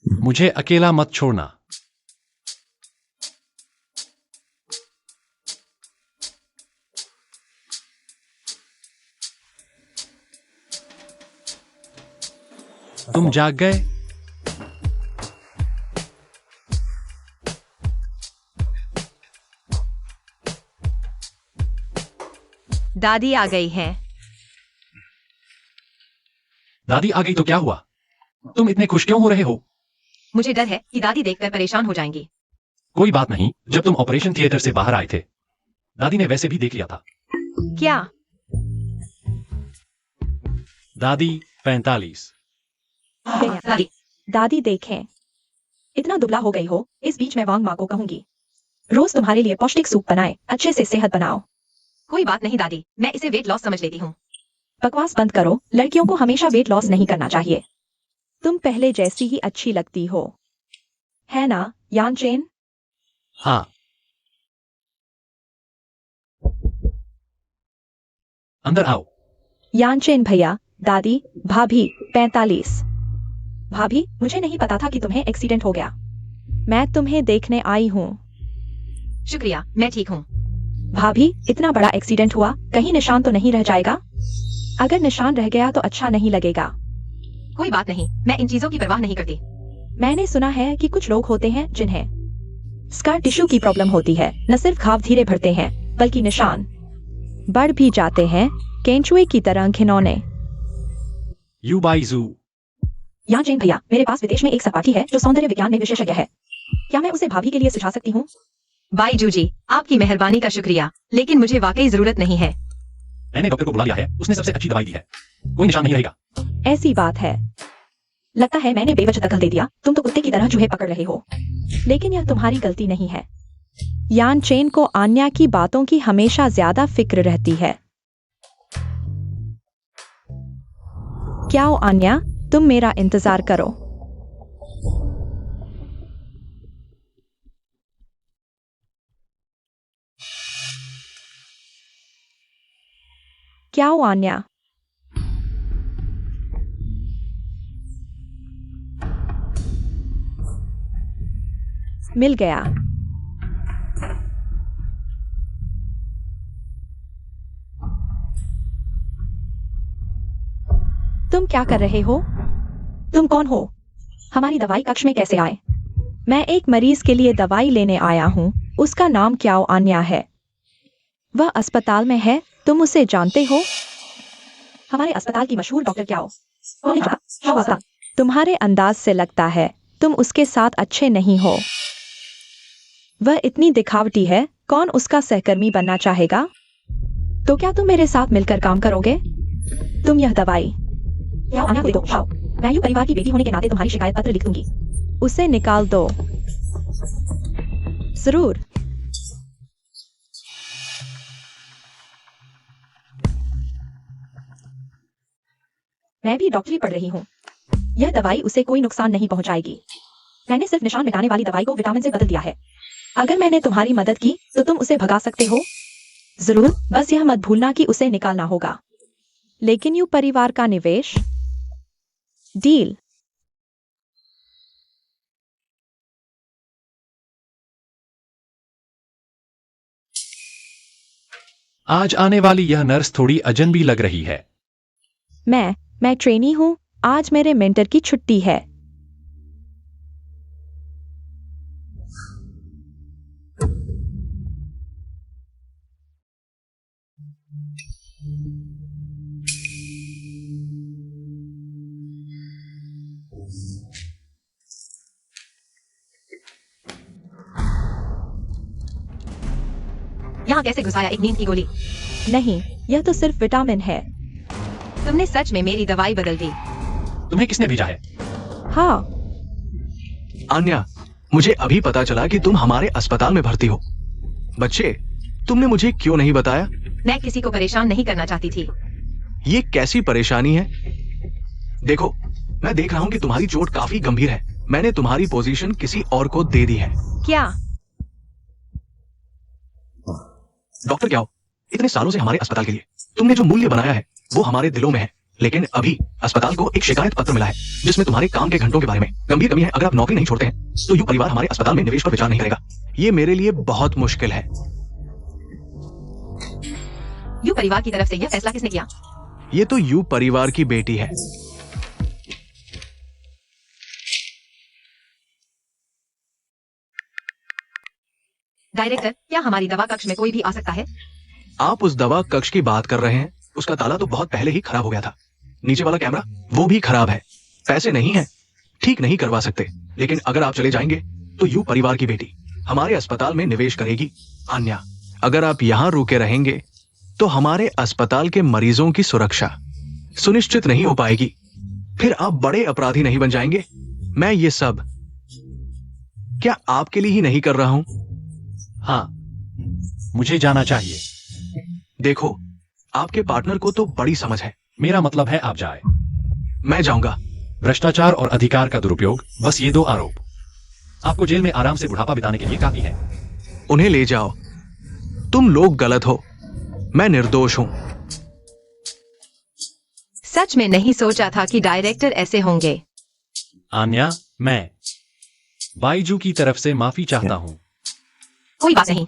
मुझे अकेला मत छोड़ना। तुम जाग गए? दादी आ गई है। दादी आ गई तो क्या हुआ? तुम इतने खुश क्यों हो रहे हो? मुझे डर है कि दादी देखकर परेशान हो जाएंगी। कोई बात नहीं, जब तुम ऑपरेशन थिएटर से बाहर आए थे, दादी ने वैसे भी देख लिया था। क्या? दादी 45। दादी, दादी देखें, इतना दुबला हो गई हो। इस बीच मैं वांग माँ को कहूंगी, रोज तुम्हारे लिए पौष्टिक सूप बनाए, अच्छे से सेहत बनाओ। कोई बात नहीं दादी, मैं इसे वेट लॉस समझ लेती हूँ। बकवास बंद करो, लड़कियों को हमेशा वेट लॉस नहीं करना चाहिए। तुम पहले जैसी ही अच्छी लगती हो, है ना यानचेन? हाँ। अंदर आओ। यानचेन भैया, दादी, भाभी 45। भाभी, मुझे नहीं पता था कि तुम्हें एक्सीडेंट हो गया। मैं तुम्हें देखने आई हूँ। शुक्रिया, मैं ठीक हूँ। भाभी, इतना बड़ा एक्सीडेंट हुआ, कहीं निशान तो नहीं रह जाएगा? अगर निशान रह गया तो अच्छा नहीं लगेगा। कोई बात नहीं, मैं इन चीजों की परवाह नहीं करती। मैंने सुना है कि कुछ लोग होते हैं जिन्हें स्कार टिश्यू की प्रॉब्लम होती है। न सिर्फ घाव धीरे भरते हैं, बल्कि निशान बढ़ भी जाते हैं। केंचुए की तरह घिनौने। यू बाइजू। यान चेन भैया, मेरे पास विदेश में एक सहपाठी है जो सौंदर्य विज्ञान में विशेषज्ञ है। क्या मैं उसे भाभी के लिए सुझा सकती हूँ? बाईजू जी, आपकी मेहरबानी का शुक्रिया, लेकिन मुझे वाकई जरूरत नहीं है। मैंने डॉक्टर को बुला लिया है, उसने सबसे अच्छी दवाई दी है, कोई निशान नहीं रहेगा। ऐसी बात है। लगता है मैंने बेवजह दखल दे दिया। तुम तो कुत्ते की तरह चूहे पकड़ रहे हो, लेकिन यह तुम्हारी गलती नहीं है। यान चेन को आन्या की बातों की हमेशा ज्यादा फिक्र रहती है। क्या हो आन्या, तुम मेरा इंतजार करो। क्या हो आन्या? मिल गया। तुम क्या कर रहे हो? तुम कौन हो? हमारी दवाई कक्ष में कैसे आए? मैं एक मरीज के लिए दवाई लेने आया हूँ। उसका नाम क्या आन्या है। वह अस्पताल में है, तुम उसे जानते हो? हमारे अस्पताल की मशहूर डॉक्टर क्या हो? तुम्हारे अंदाज से लगता है तुम उसके साथ अच्छे नहीं हो। वह इतनी दिखावटी है, कौन उसका सहकर्मी बनना चाहेगा? तो क्या तुम मेरे साथ मिलकर काम करोगे? तुम यह दवाई आन्या को दो। मैं यूं परिवार की बेटी होने के नाते तुम्हारी शिकायत पत्र लिख दूंगी। उसे निकाल दो। जरूर। मैं भी डॉक्टरी पढ़ रही हूँ। यह दवाई उसे कोई नुकसान नहीं पहुंचाएगी। मैंने सिर्फ निशान मिटाने वाली दवाई को विटामिन से बदल दिया है। अगर मैंने तुम्हारी मदद की तो तुम उसे भगा सकते हो। जरूर, बस यह मत भूलना कि उसे निकालना होगा। लेकिन यूं परिवार का निवेश डील। आज आने वाली यह नर्स थोड़ी अजनबी लग रही है। मैं ट्रेनी हूँ। आज मेरे मेंटर की छुट्टी है। यहाँ कैसे घुसाया एक नींद की गोली? नहीं, यह तो सिर्फ विटामिन है। तुमने सच में मेरी दवाई बदल दी। तुम्हें किसने भेजा है? हाँ, आन्या, मुझे अभी पता चला कि तुम हमारे अस्पताल में भर्ती हो। बच्चे, तुमने मुझे क्यों नहीं बताया? मैं किसी को परेशान नहीं करना चाहती थी। ये कैसी परेशानी है? देखो, मैं देख रहा हूँ कि तुम्हारी चोट काफी गंभीर है। मैंने तुम्हारी पोजीशन किसी और को दे दी है। क्या? डॉक्टर क्या हो? इतने सालों से हमारे अस्पताल के लिए तुमने जो मूल्य बनाया है वो हमारे दिलों में है। लेकिन अभी अस्पताल को एक शिकायत पत्र मिला है जिसमें तुम्हारे काम के घंटों के बारे में गंभीर कमी है। अगर आप नौकरी नहीं छोड़ते हैं तो यू परिवार हमारे अस्पताल में निवेश पर विचार नहीं करेगा। ये मेरे लिए बहुत मुश्किल है। यू परिवार की तरफ से यह फैसला किसने किया? ये तो यू परिवार की बेटी है। डायरेक्टर, क्या हमारी दवा कक्ष में कोई भी आ सकता है? आप उस दवा कक्ष की बात कर रहे हैं? उसका ताला तो बहुत पहले ही खराब हो गया था। नीचे वाला कैमरा वो भी खराब है। पैसे नहीं है, ठीक नहीं करवा सकते। लेकिन अगर आप चले जाएंगे तो यू परिवार की बेटी हमारे अस्पताल में निवेश करेगी। आन्या, अगर आप यहाँ रुके रहेंगे तो हमारे अस्पताल के मरीजों की सुरक्षा सुनिश्चित नहीं हो पाएगी। फिर आप बड़े अपराधी नहीं बन जाएंगे। मैं ये सब क्या आपके लिए ही नहीं कर रहा हूं? हाँ, मुझे जाना चाहिए। देखो, आपके पार्टनर को तो बड़ी समझ है। मेरा मतलब है आप जाए। मैं जाऊंगा। भ्रष्टाचार और अधिकार का दुरुपयोग, बस ये 2 आरोप आपको जेल में आराम से बुढ़ापा बिताने के लिए काफी है। उन्हें ले जाओ। तुम लोग गलत हो, मैं निर्दोष हूं। सच में नहीं सोचा था कि डायरेक्टर ऐसे होंगे। आन्या, मैं बाईजू की तरफ से माफी चाहता हूँ। कोई बात नहीं,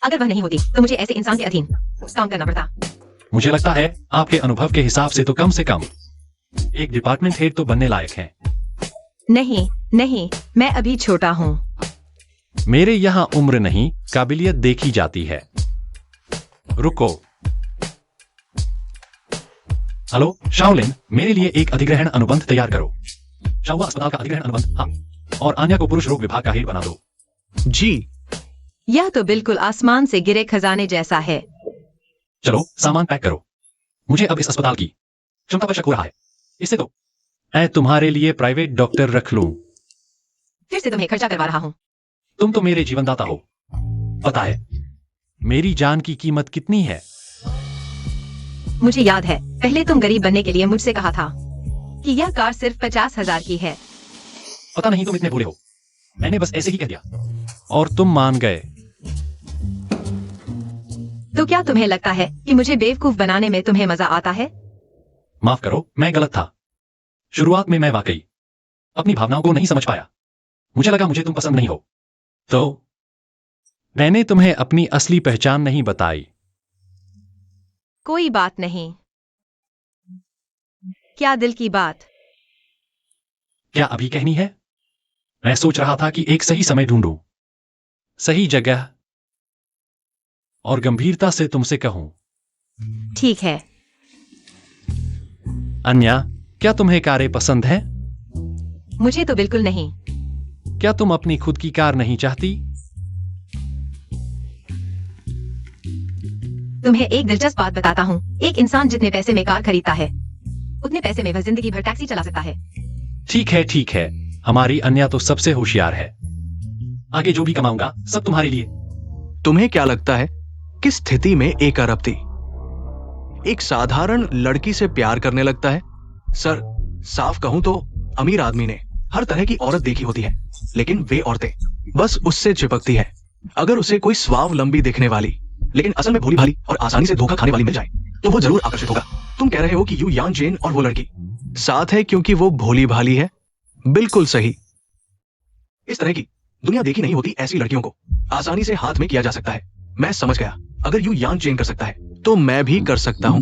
अगर वह नहीं होती तो मुझे ऐसे इंसान के अधीन काम करना पड़ता। मुझे लगता है आपके अनुभव के हिसाब से कम एक डिपार्टमेंट हेड तो बनने लायक हैं। नहीं नहीं, मैं अभी छोटा हूँ। मेरे यहाँ उम्र नहीं, काबिलियत देखी जाती है। रुको, हेलो शाओलिन, मेरे लिए एक अधिग्रहण अनुबंध तैयार करो। शाओवा अस्पताल का अधिग्रहण अनुबंध, हाँ। और आन्या को पुरुष रोग विभाग का हेड बना दो। जी। यह तो बिल्कुल आसमान से गिरे खजाने जैसा है। चलो सामान पैक करो। मुझे अब इस अस्पताल की क्षमता पर शक हो रहा है। इससे तो मैं तुम्हारे लिए प्राइवेट डॉक्टर रख लूं। फिर से तुम्हें खर्चा करवा रहा हूँ। तुम तो मेरे जीवनदाता हो। पता है मेरी जान की कीमत कितनी है? मुझे याद है, पहले तुम गरीब बनने के लिए मुझसे कहा था कि यह कार सिर्फ 50,000 की है। पता नहीं तुम इतने भोले हो। मैंने बस ऐसे ही कह दिया और तुम मान गए। तो क्या तुम्हें लगता है कि मुझे बेवकूफ बनाने में तुम्हें मजा आता है? माफ करो, मैं गलत था। शुरुआत में मैं वाकई अपनी भावनाओं को नहीं समझ पाया। मुझे लगा मुझे तुम पसंद नहीं हो, तो मैंने तुम्हें अपनी असली पहचान नहीं बताई। कोई बात नहीं। क्या दिल की बात? क्या अभी कहनी है? मैं सोच रहा था कि एक सही समय ढूंढूं, सही जगह और गंभीरता से तुमसे कहूं। ठीक है। अन्या, क्या तुम्हें कारें पसंद हैं? मुझे तो बिल्कुल नहीं। क्या तुम अपनी खुद की कार नहीं चाहती? तुम्हें एक दिलचस्प बात बताता हूँ। एक इंसान जितने पैसे में कार खरीदता है, उतने पैसे में वह जिंदगी भर टैक्सी चला सकता है। ठीक है। हमारी अन्या तो सबसे होशियार है। आगे जो भी कमाऊंगा सब तुम्हारे लिए। तुम्हें क्या लगता है किस स्थिति में एक अरबती एक साधारण लड़की से प्यार करने लगता है? सर, साफ कहूं तो अमीर आदमी ने हर तरह की औरत देखी होती है, लेकिन वे औरतें बस उससे चिपकती है। अगर उसे कोई स्वावलंबी दिखने वाली लेकिन असल में भोली भाली और आसानी से धोखा खाने वाली मिल जाए तो वो जरूर आकर्षित होगा। तुम कह रहे हो कि यू यान जेन और वो लड़की साथ है क्योंकि वो भोली भाली है? बिल्कुल सही। इस तरह की दुनिया देखी नहीं होती ऐसी लड़कियों को आसानी से हाथ में किया जा सकता है। मैं समझ गया। अगर यू यान चेन कर सकता है तो मैं भी कर सकता हूं।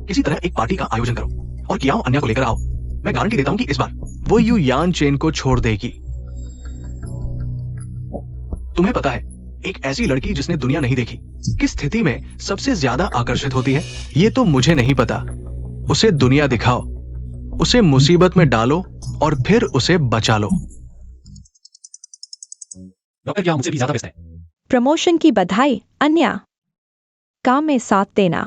किसी तरह एक पार्टी का आयोजन करो और कियाओ अन्या को लेकर आओ। मैं गारंटी देता हूं कि इस बार वो यू यान चेन को छोड़ देगी। तुम्हें पता है एक ऐसी लड़की जिसने दुनिया नहीं देखी किस स्थिति में सबसे ज्यादा आकर्षित होती है? ये तो मुझे नहीं पता। उसे दुनिया दिखाओ, उसे मुसीबत में डालो और फिर उसे बचा लो। डॉक्टर क्या मुझसे भी ज्यादा व्यस्त है? प्रमोशन की बधाई अन्या। काम में साथ देना।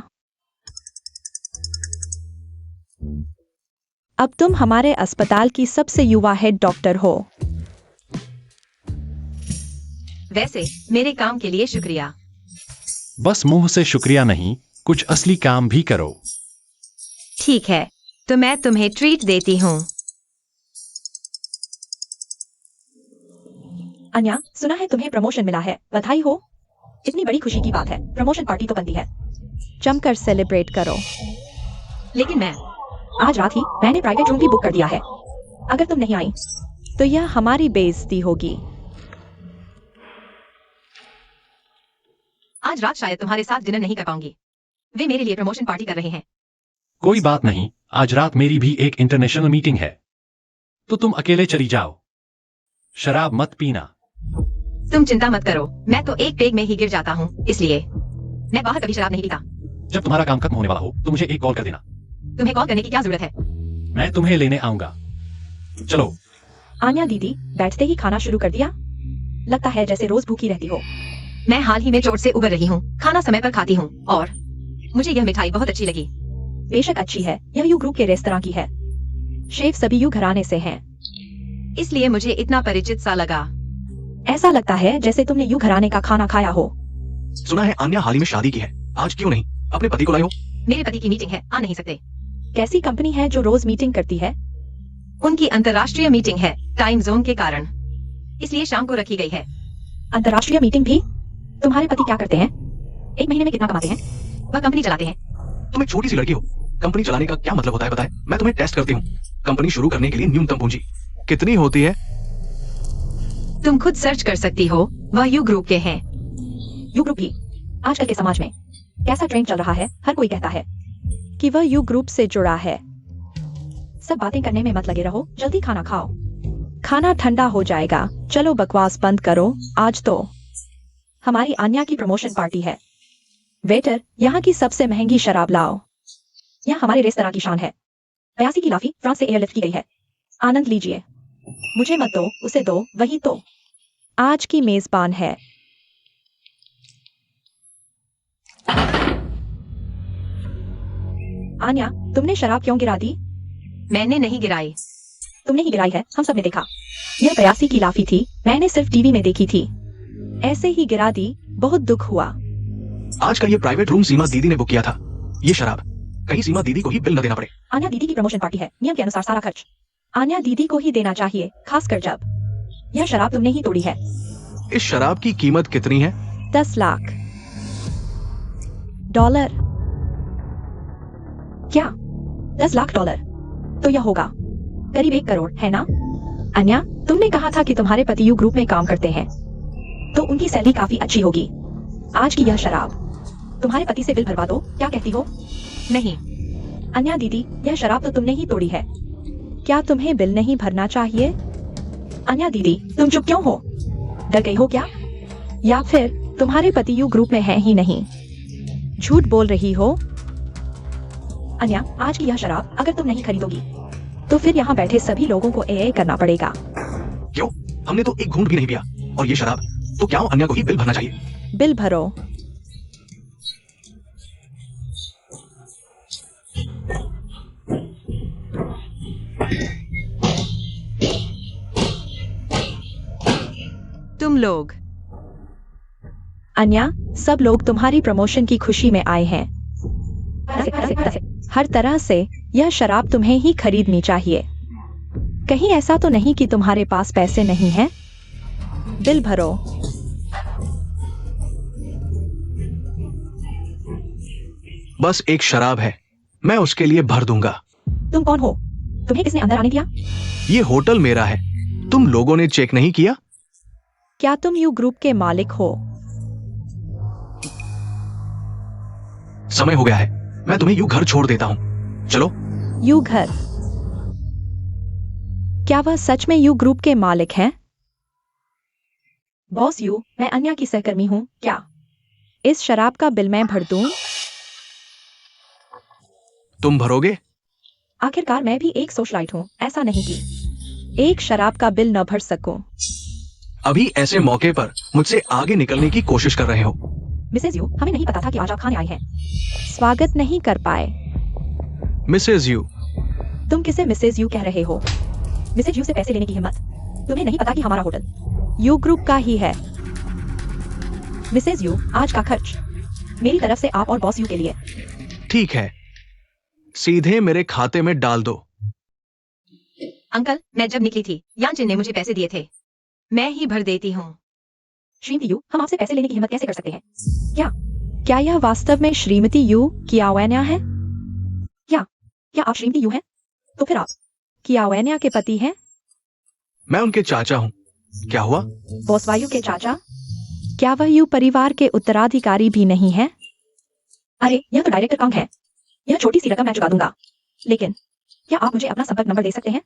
अब तुम हमारे अस्पताल की सबसे युवा हेड डॉक्टर हो। वैसे मेरे काम के लिए शुक्रिया। बस मुंह से शुक्रिया नहीं, कुछ असली काम भी करो। ठीक है, तो मैं तुम्हें ट्रीट देती हूँ। अन्या, सुना है तुम्हें प्रमोशन मिला है, बधाई हो। इतनी बड़ी खुशी की बात है, प्रमोशन पार्टी तो बनती है। जमकर सेलिब्रेट करो। लेकिन मैं आज रात ही मैंने प्राइवेट रूम भी बुक कर दिया है। अगर तुम नहीं आई तो यह हमारी बेइज्जती होगी। आज रात शायद तुम्हारे साथ डिनर नहीं कर पाऊंगी। वे मेरे लिए प्रमोशन पार्टी कर रहे हैं। कोई बात नहीं, आज रात मेरी भी एक इंटरनेशनल मीटिंग है, तो तुम अकेले चली जाओ। शराब मत पीना। तुम चिंता मत करो, मैं तो एक पेग में ही गिर जाता हूँ, इसलिए मैं बाहर कभी शराब नहीं पीता। जब तुम्हारा काम खत्म होने वाला हो तो मुझे एक कॉल कर देना। तुम्हें कॉल करने की क्या जरूरत है? मैं तुम्हें लेने आऊंगा। चलो। आन्या दीदी, बैठते ही खाना शुरू कर दिया? लगता है जैसे रोज भूखी रहती हो। मैं हाल ही में चोट से उबर रही हूँ, खाना समय पर खाती हूँ और मुझे यह मिठाई बहुत अच्छी लगी। बेशक अच्छी है, यह यू ग्रुप के रेस्तरां की है। शेफ सभी यू घराने से हैं, इसलिए मुझे इतना परिचित सा लगा। ऐसा लगता है जैसे तुमने यू घराने का खाना खाया हो। सुना है आन्या हाल ही में शादी की है, आज क्यों नहीं अपने पति को लाई हो? मेरे पति की मीटिंग है, आ नहीं सकते। कैसी कंपनी है जो रोज मीटिंग करती है? उनकी अंतर्राष्ट्रीय मीटिंग है, टाइम जोन के कारण, इसलिए शाम को रखी गई है। अंतर्राष्ट्रीय मीटिंग भी? तुम्हारे पति क्या करते हैं? एक महीने में कितना कमाते हैं? वह कंपनी चलाते हैं। तुम एक छोटी सी लड़की हो, कंपनी चलाने का क्या मतलब होता है पता है? मैं तुम्हें टेस्ट करती हूँ। कंपनी शुरू करने के लिए न्यूनतम पूंजी कितनी होती है? तुम खुद सर्च कर सकती हो, वह यू ग्रुप के हैं। यू ग्रुप भी आजकल के समाज में कैसा ट्रेंड चल रहा है? हर कोई कहता है कि वह यू ग्रुप से जुड़ा है। सब बातें करने में मत लगे रहो, जल्दी खाना खाओ। खाना ठंडा हो जाएगा। चलो बकवास बंद करो आज तो। हमारी आन्या की प्रमोशन पार्टी है। वेटर, यहाँ की सबसे महंगी शराब लाओ। यह हमारे रेस्तरां की शान है। 82 की लाफी फ्रांस से एयरलिफ्ट की गई है। आनंद लीजिए। मुझे मत दो, उसे दो, वही तो आज की मेजबान है। आन्या, तुमने शराब क्यों गिरा दी? मैंने नहीं गिराई। तुमने ही गिराई है, हम सब ने देखा। यह 82 की लाफी थी, मैंने सिर्फ टीवी में देखी थी। ऐसे ही गिरा दी, बहुत दुख हुआ। आज का ये प्राइवेट रूम सीमा दीदी ने बुक किया था। ये शराब कहीं सीमा दीदी को ही बिल न देना पड़े। आन्या दीदी की प्रमोशन पार्टी है, नियम के अनुसार सारा खर्च आन्या दीदी को ही देना चाहिए, खासकर जब यह शराब तुमने ही तोड़ी है। इस शराब की कीमत कितनी है? 10 लाख डॉलर। क्या 10 लाख डॉलर? तो यह होगा करीब 1 करोड़, है ना? अन्या, तुमने कहा था कि तुम्हारे पति यू ग्रुप में काम करते हैं, तो उनकी सैलरी काफी अच्छी होगी। आज की यह शराब तुम्हारे पति से बिल भरवा दो, क्या कहती हो? नहीं। अन्या दीदी, यह शराब तो तुमने ही तोड़ी है, क्या तुम्हें बिल नहीं भरना चाहिए? अन्या दीदी, तुम चुप क्यों हो? डर गई हो क्या? या फिर तुम्हारे पति यू ग्रुप में है ही नहीं? झूठ बोल रही हो? अन्या, आज की यह शराब अगर तुम नहीं खरीदोगी तो फिर यहाँ बैठे सभी लोगों को ए करना पड़ेगा। क्यों? हमने तो एक घूंट भी नहीं पिया, और ये शराब तो क्या अन्या को ही बिल भरना चाहिए? बिल भरो। तुम लोग अन्या, सब लोग तुम्हारी प्रमोशन की खुशी में आए हैं। हर तरह से यह शराब तुम्हें ही खरीदनी चाहिए। कहीं ऐसा तो नहीं कि तुम्हारे पास पैसे नहीं हैं? बिल भरो। बस एक शराब है, मैं उसके लिए भर दूंगा। तुम कौन हो? तुम्हें किसने अंदर आने दिया? ये होटल मेरा है, तुम लोगों ने चेक नहीं किया? क्या तुम यू ग्रुप के मालिक हो? समय हो गया है, मैं तुम्हें यू घर छोड़ देता हूँ, चलो। यू घर? क्या वह सच में यू ग्रुप के मालिक हैं? बॉस यू, मैं अन्या की सहकर्मी हूँ, क्या इस शराब का बिल मैं भर दूं? तुम भरोगे? आखिरकार मैं भी एक सोशलाइट हूँ, ऐसा नहीं कि एक शराब का बिल न भर सकूं। अभी ऐसे मौके पर मुझसे आगे निकलने की कोशिश कर रहे हो। मिसेज यू, हमें नहीं पता था कि आज आप खाने आए हैं। स्वागत नहीं कर पाए। Misses you? तुम किसे मिसेज यू कह रहे हो? मिसेज यू से पैसे लेने की हिम्मत? तुम्हें नहीं पता कि हमारा होटल यू ग्रुप का ही है। मिसेज यू, आज का खर्च मेरी तरफ से आप और बॉस यू के लिए। ठीक है, सीधे मेरे खाते में डाल दो। अंकल, मैं जब निकली थी, यांचिन ने मुझे पैसे दिए थे, मैं ही भर देती हूँ। श्रीमती यू, हम आपसे पैसे लेने की हिम्मत कैसे कर सकते हैं? क्या यह वास्तव में श्रीमती यू कियावैन्या है? क्या आप श्रीमती यू हैं? तो फिर आप कियावैन्या के पति हैं? मैं उनके चाचा हूँ। क्या हुआ? बॉस वायु के चाचा? क्या वह यू परिवार के उत्तराधिकारी भी नहीं है? अरे, यह तो डायरेक्टर कांग है। यह छोटी सी रकम मैं चुका दूंगा, लेकिन क्या आप मुझे अपना संपर्क नंबर दे सकते हैं?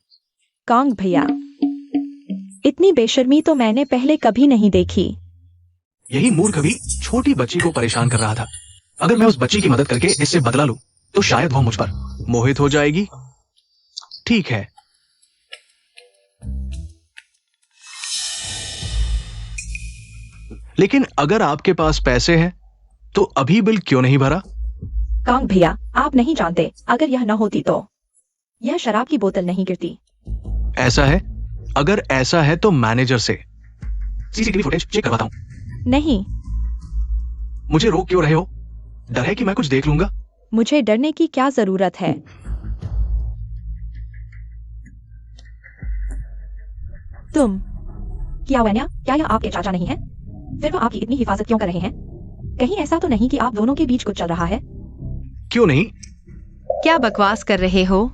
कांग भैया, इतनी बेशर्मी तो मैंने पहले कभी नहीं देखी। यही मूर्ख भी छोटी बच्ची को परेशान कर रहा था। अगर मैं उस बच्ची की मदद करके इससे बदला लूं, तो शायद वो मुझ पर मोहित हो जाएगी। ठीक है, लेकिन अगर आपके पास पैसे हैं, तो अभी बिल क्यों नहीं भरा? कांग भैया, आप नहीं जानते, अगर यह न होती तो यह शराब की बोतल नहीं गिरती। ऐसा है? अगर ऐसा है तो मैनेजर से सीसीटीवी फुटेज चेक करवाता हूं। नहीं। मुझे रोक क्यों रहे हो? डर है कि मैं कुछ देख लूंगा? मुझे डरने की क्या जरूरत है? तुम कियावैन्या, क्या यह आपके चाचा नहीं है? फिर वो आपकी इतनी हिफाजत क्यों कर रहे हैं? कहीं ऐसा तो नहीं कि आप दोनों के बीच कुछ चल रहा है? क्यों नहीं? क्या बकवास कर रहे हो?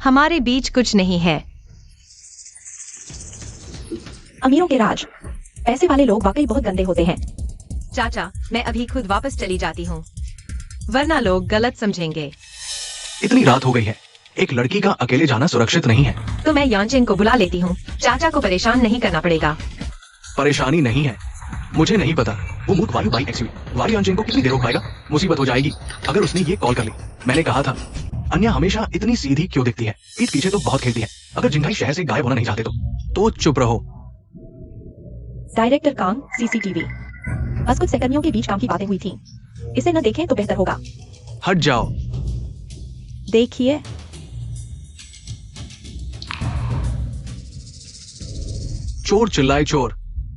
हमारे बीच कुछ नहीं है। अमीरों के राज, पैसे वाले लोग वाकई बहुत गंदे होते हैं। चाचा, मैं अभी खुद वापस चली जाती हूँ, वरना लोग गलत समझेंगे। इतनी रात हो गई है, एक लड़की का अकेले जाना सुरक्षित नहीं है। तो मैं यांचिन को बुला लेती हूँ, चाचा को परेशान नहीं करना पड़ेगा। परेशानी नहीं है, मुझे नहीं पता। वो मूर्ख वायु बाई एक्सयूवी वायु यानचेन को कितनी देर रोक पाएगा? मुसीबत हो जाएगी अगर उसने ये कॉल कर ली। मैंने कहा था, अन्या हमेशा इतनी सीधी क्यों दिखती है? पीठ पीछे तो बहुत खेलती है। अगर जिंगाई शहर से गायब होना नहीं चाहते तो चुप रहो। Director Kang, CCTV. बस कुछ सेकंडियों के बीच काम की बातें हुई थी। इसे न देखें तो बेहतर होगा। हट जाओ। देखिए, चोर चिल्लाए चोर।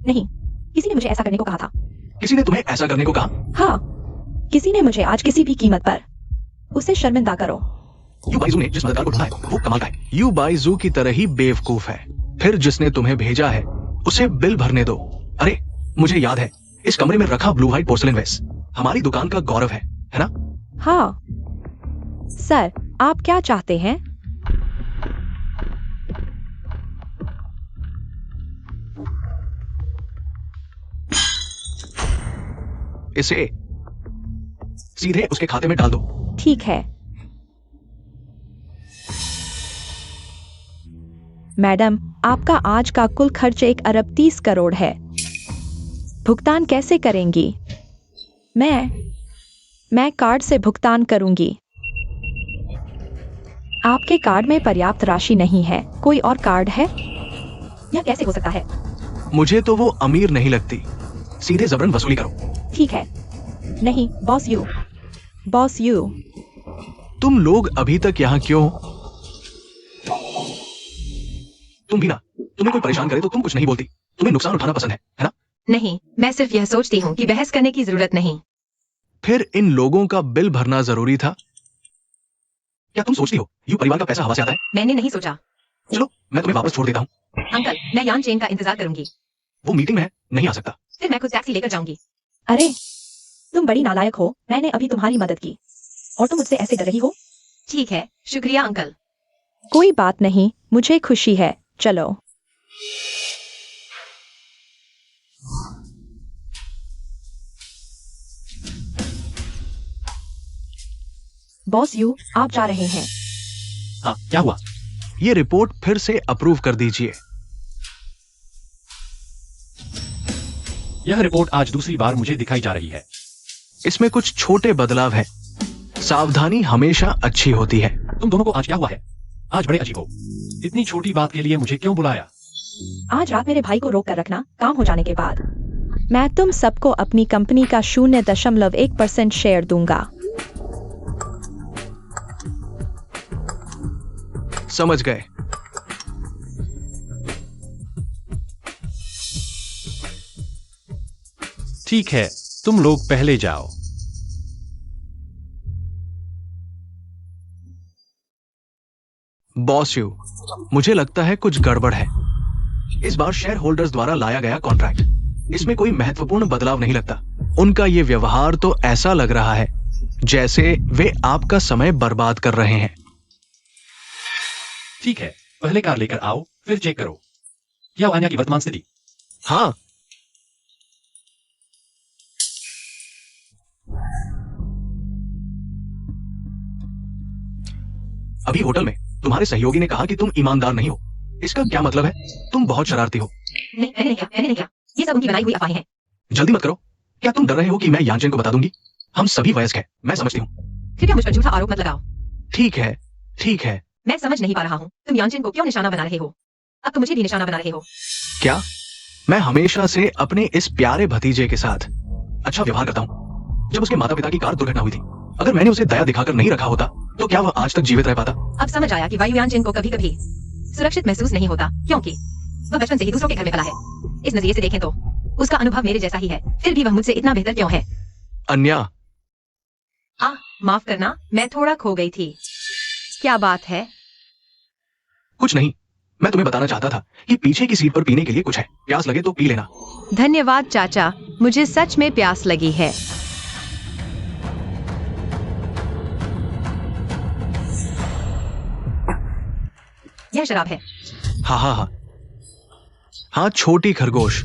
नहीं, किसी ने मुझे ऐसा करने को कहा था। किसी ने तुम्हें ऐसा करने को कहा? हाँ, किसी ने मुझे आज किसी भी कीमत पर उसे शर्मिंदा करो। यू बाइजू ने जिस मददगार को ढूंढा है वो कमाल का है। यू बाइजू की तरह ही बेवकूफ है। फिर जिसने तुम्हें भेजा है उसे बिल भरने दो। अरे मुझे याद है, इस कमरे में रखा ब्लू व्हाइट पोर्सलेन वेस हमारी दुकान का गौरव है ना? हाँ सर, आप क्या चाहते हैं? इसे सीधे उसके खाते में डाल दो। ठीक है मैडम, आपका आज का कुल खर्च 1 अरब 30 करोड़ है। भुगतान कैसे करेंगी? मैं कार्ड से भुगतान करूंगी। आपके कार्ड में पर्याप्त राशि नहीं है। कोई और कार्ड है? यह कैसे हो सकता है? मुझे तो वो अमीर नहीं लगती। सीधे जबरन वसूली करो। ठीक है। नहीं बॉस यू, बॉस यू। तुम लोग अभी तक यहाँ क्यों? तुम भी ना, तुम्हें कोई परेशान करे तो तुम कुछ नहीं बोलती। तुम्हें नुकसान उठाना पसंद है ना? नहीं, मैं सिर्फ यह सोचती हूँ कि बहस करने की जरूरत नहीं। फिर इन लोगों का बिल भरना जरूरी था? क्या तुम सोचती हो यू परिवार का पैसा हवा से आता है? मैंने नहीं सोचा। चलो मैं तुम्हें वापस छोड़ देता हूँ। अंकल, मैं यान चेन का इंतजार करूंगी। वो मीटिंग में है, नहीं आ सकता। फिर मैं खुद टैक्सी लेकर जाऊंगी। अरे तुम बड़ी नालायक हो। मैंने अभी तुम्हारी मदद की और तुम मुझसे ऐसे डर रही हो? ठीक है, शुक्रिया अंकल। कोई बात नहीं, मुझे खुशी है। चलो। बॉस यू, आप जा रहे हैं। हाँ, क्या हुआ? ये रिपोर्ट फिर से अप्रूव कर दीजिए। यह रिपोर्ट आज दूसरी बार मुझे दिखाई जा रही है। इसमें कुछ छोटे बदलाव हैं। सावधानी हमेशा अच्छी होती है। तुम दोनों को आज क्या हुआ है? आज बड़े अजीब हो। इतनी छोटी बात के लिए मुझे क्यों बुलाया? आज रात मेरे भाई को रोक कर रखना, काम हो जाने के बाद। मैं तुम सबको अपनी कंपनी का 0.1% शेयर दूंगा। समझ गए। ठीक है, तुम लोग पहले जाओ। बॉस यू, मुझे लगता है कुछ गड़बड़ है। इस बार शेयर होल्डर्स द्वारा लाया गया कॉन्ट्रैक्ट, इसमें कोई महत्वपूर्ण बदलाव नहीं लगता। उनका ये व्यवहार तो ऐसा लग रहा है जैसे वे आपका समय बर्बाद कर रहे हैं। ठीक है, पहले कार लेकर आओ, फिर चेक करो। क्या वान्या की वर्तमान स्थिति? हाँ, अभी होटल में तुम्हारे सहयोगी ने कहा कि तुम ईमानदार नहीं हो। इसका क्या मतलब है? तुम बहुत शरारती हो। नहीं, मैंने नहीं किया। ये सब उनकी बनाई हुई अफवाहें हैं। जल्दी मत करो। क्या तुम डर रहे हो कि मैं यानचेन को बता दूंगी? हम सभी वयस्क हैं, मैं समझती हूँ। कृपया मुझ पर झूठा आरोप मत लगाओ। ठीक है, ठीक है। मैं समझ नहीं पा रहा हूँ, तुम यानचेन को क्यों निशाना बना रहे हो? अब तुम मुझे भी निशाना बना रहे हो। क्या? मैं हमेशा से अपने इस प्यारे भतीजे के साथ अच्छा व्यवहार करता हूँ। जब उसके माता पिता की कार दुर्घटना हुई थी, अगर मैंने उसे दया दिखाकर नहीं रखा होता तो क्या वह आज तक जीवित रह पाता? अब समझ आया कि वायु यानचेन को कभी कभी सुरक्षित महसूस नहीं होता, क्योंकि वह बचपन से ही दूसरों के घर में पला है। इस नजरिए से देखें तो उसका अनुभव मेरे जैसा ही है। फिर भी वह मुझसे इतना बेहतर क्यों है? अन्या, माफ करना, मैं थोड़ा खो गई थी। क्या बात है? कुछ नहीं। मैं तुम्हें बताना चाहता था कि पीछे की सीट पर पीने के लिए कुछ है। प्यास लगे तो पी लेना। धन्यवाद चाचा, मुझे सच में प्यास लगी है। यह शराब है। हाँ हाँ हाँ हाँ, छोटी खरगोश,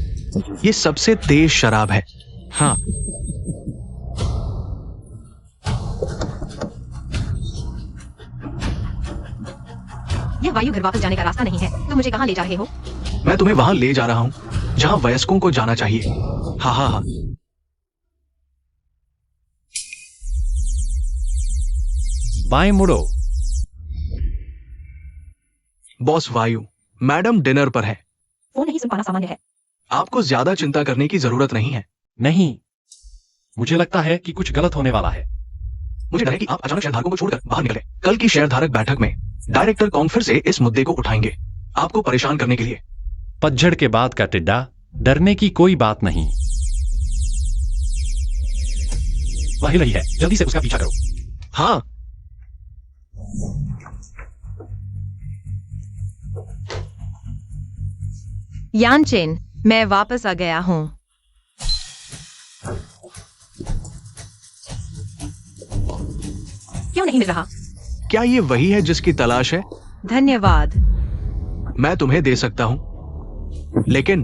ये सबसे तेज शराब है। हाँ, यह वायु घर वापस जाने का रास्ता नहीं है। तुम मुझे कहाँ ले जा रहे हो? मैं तुम्हें वहां ले जा रहा हूँ जहां वयस्कों को जाना चाहिए। हाँ हाँ हाँ। बाएं मुड़ो। बॉस वायु, मैडम डिनर पर है। फोन नहीं सुन पाना सामान्य है। आपको ज्यादा चिंता करने की जरूरत नहीं है। नहीं, मुझे लगता है कि कुछ गलत होने वाला है। मुझे डर है कि आप अचानक शेयरधारकों को छोड़कर बाहर निकले। कल की शेयरधारक बैठक में डायरेक्टर कौन फिर से इस मुद्दे को उठाएंगे, आपको परेशान करने के लिए। पतझड़ के बाद का टिड्डा, डरने की कोई बात नहीं। वह हिल रही है, जल्दी से उसका पीछा करो। हाँ। यानचेन, मैं वापस आ गया हूँ। क्यों नहीं मिल रहा? क्या ये वही है जिसकी तलाश है? धन्यवाद। मैं तुम्हें दे सकता हूं, लेकिन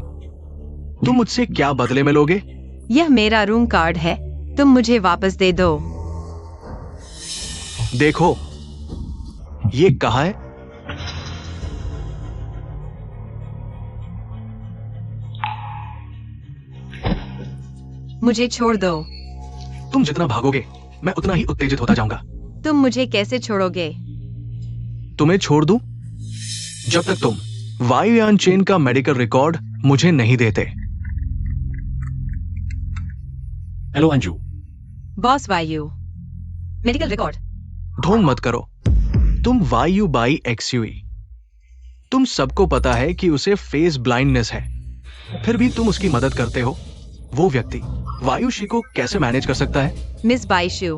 तुम मुझसे क्या बदले में लोगे? यह मेरा रूम कार्ड है, तुम मुझे वापस दे दो। देखो, ये कहाँ है? मुझे छोड़ दो। तुम जितना भागोगे, मैं उतना ही उत्तेजित होता जाऊंगा। तुम मुझे कैसे छोड़ोगे? तुम्हें छोड़ दूं? जब तक तुम वायुयान चेन का मेडिकल रिकॉर्ड मुझे नहीं देते। हेलो अंजू। बॉस वायु। Medical record? ढोंग मत करो। तुम वायु बाई एक्सयूई। तुम सबको पता है कि उसे फेस ब्लाइंडनेस है, फिर भी तुम उसकी मदद करते हो। वो व्यक्ति वायुशी को कैसे मैनेज कर सकता है? मिस बाइशु।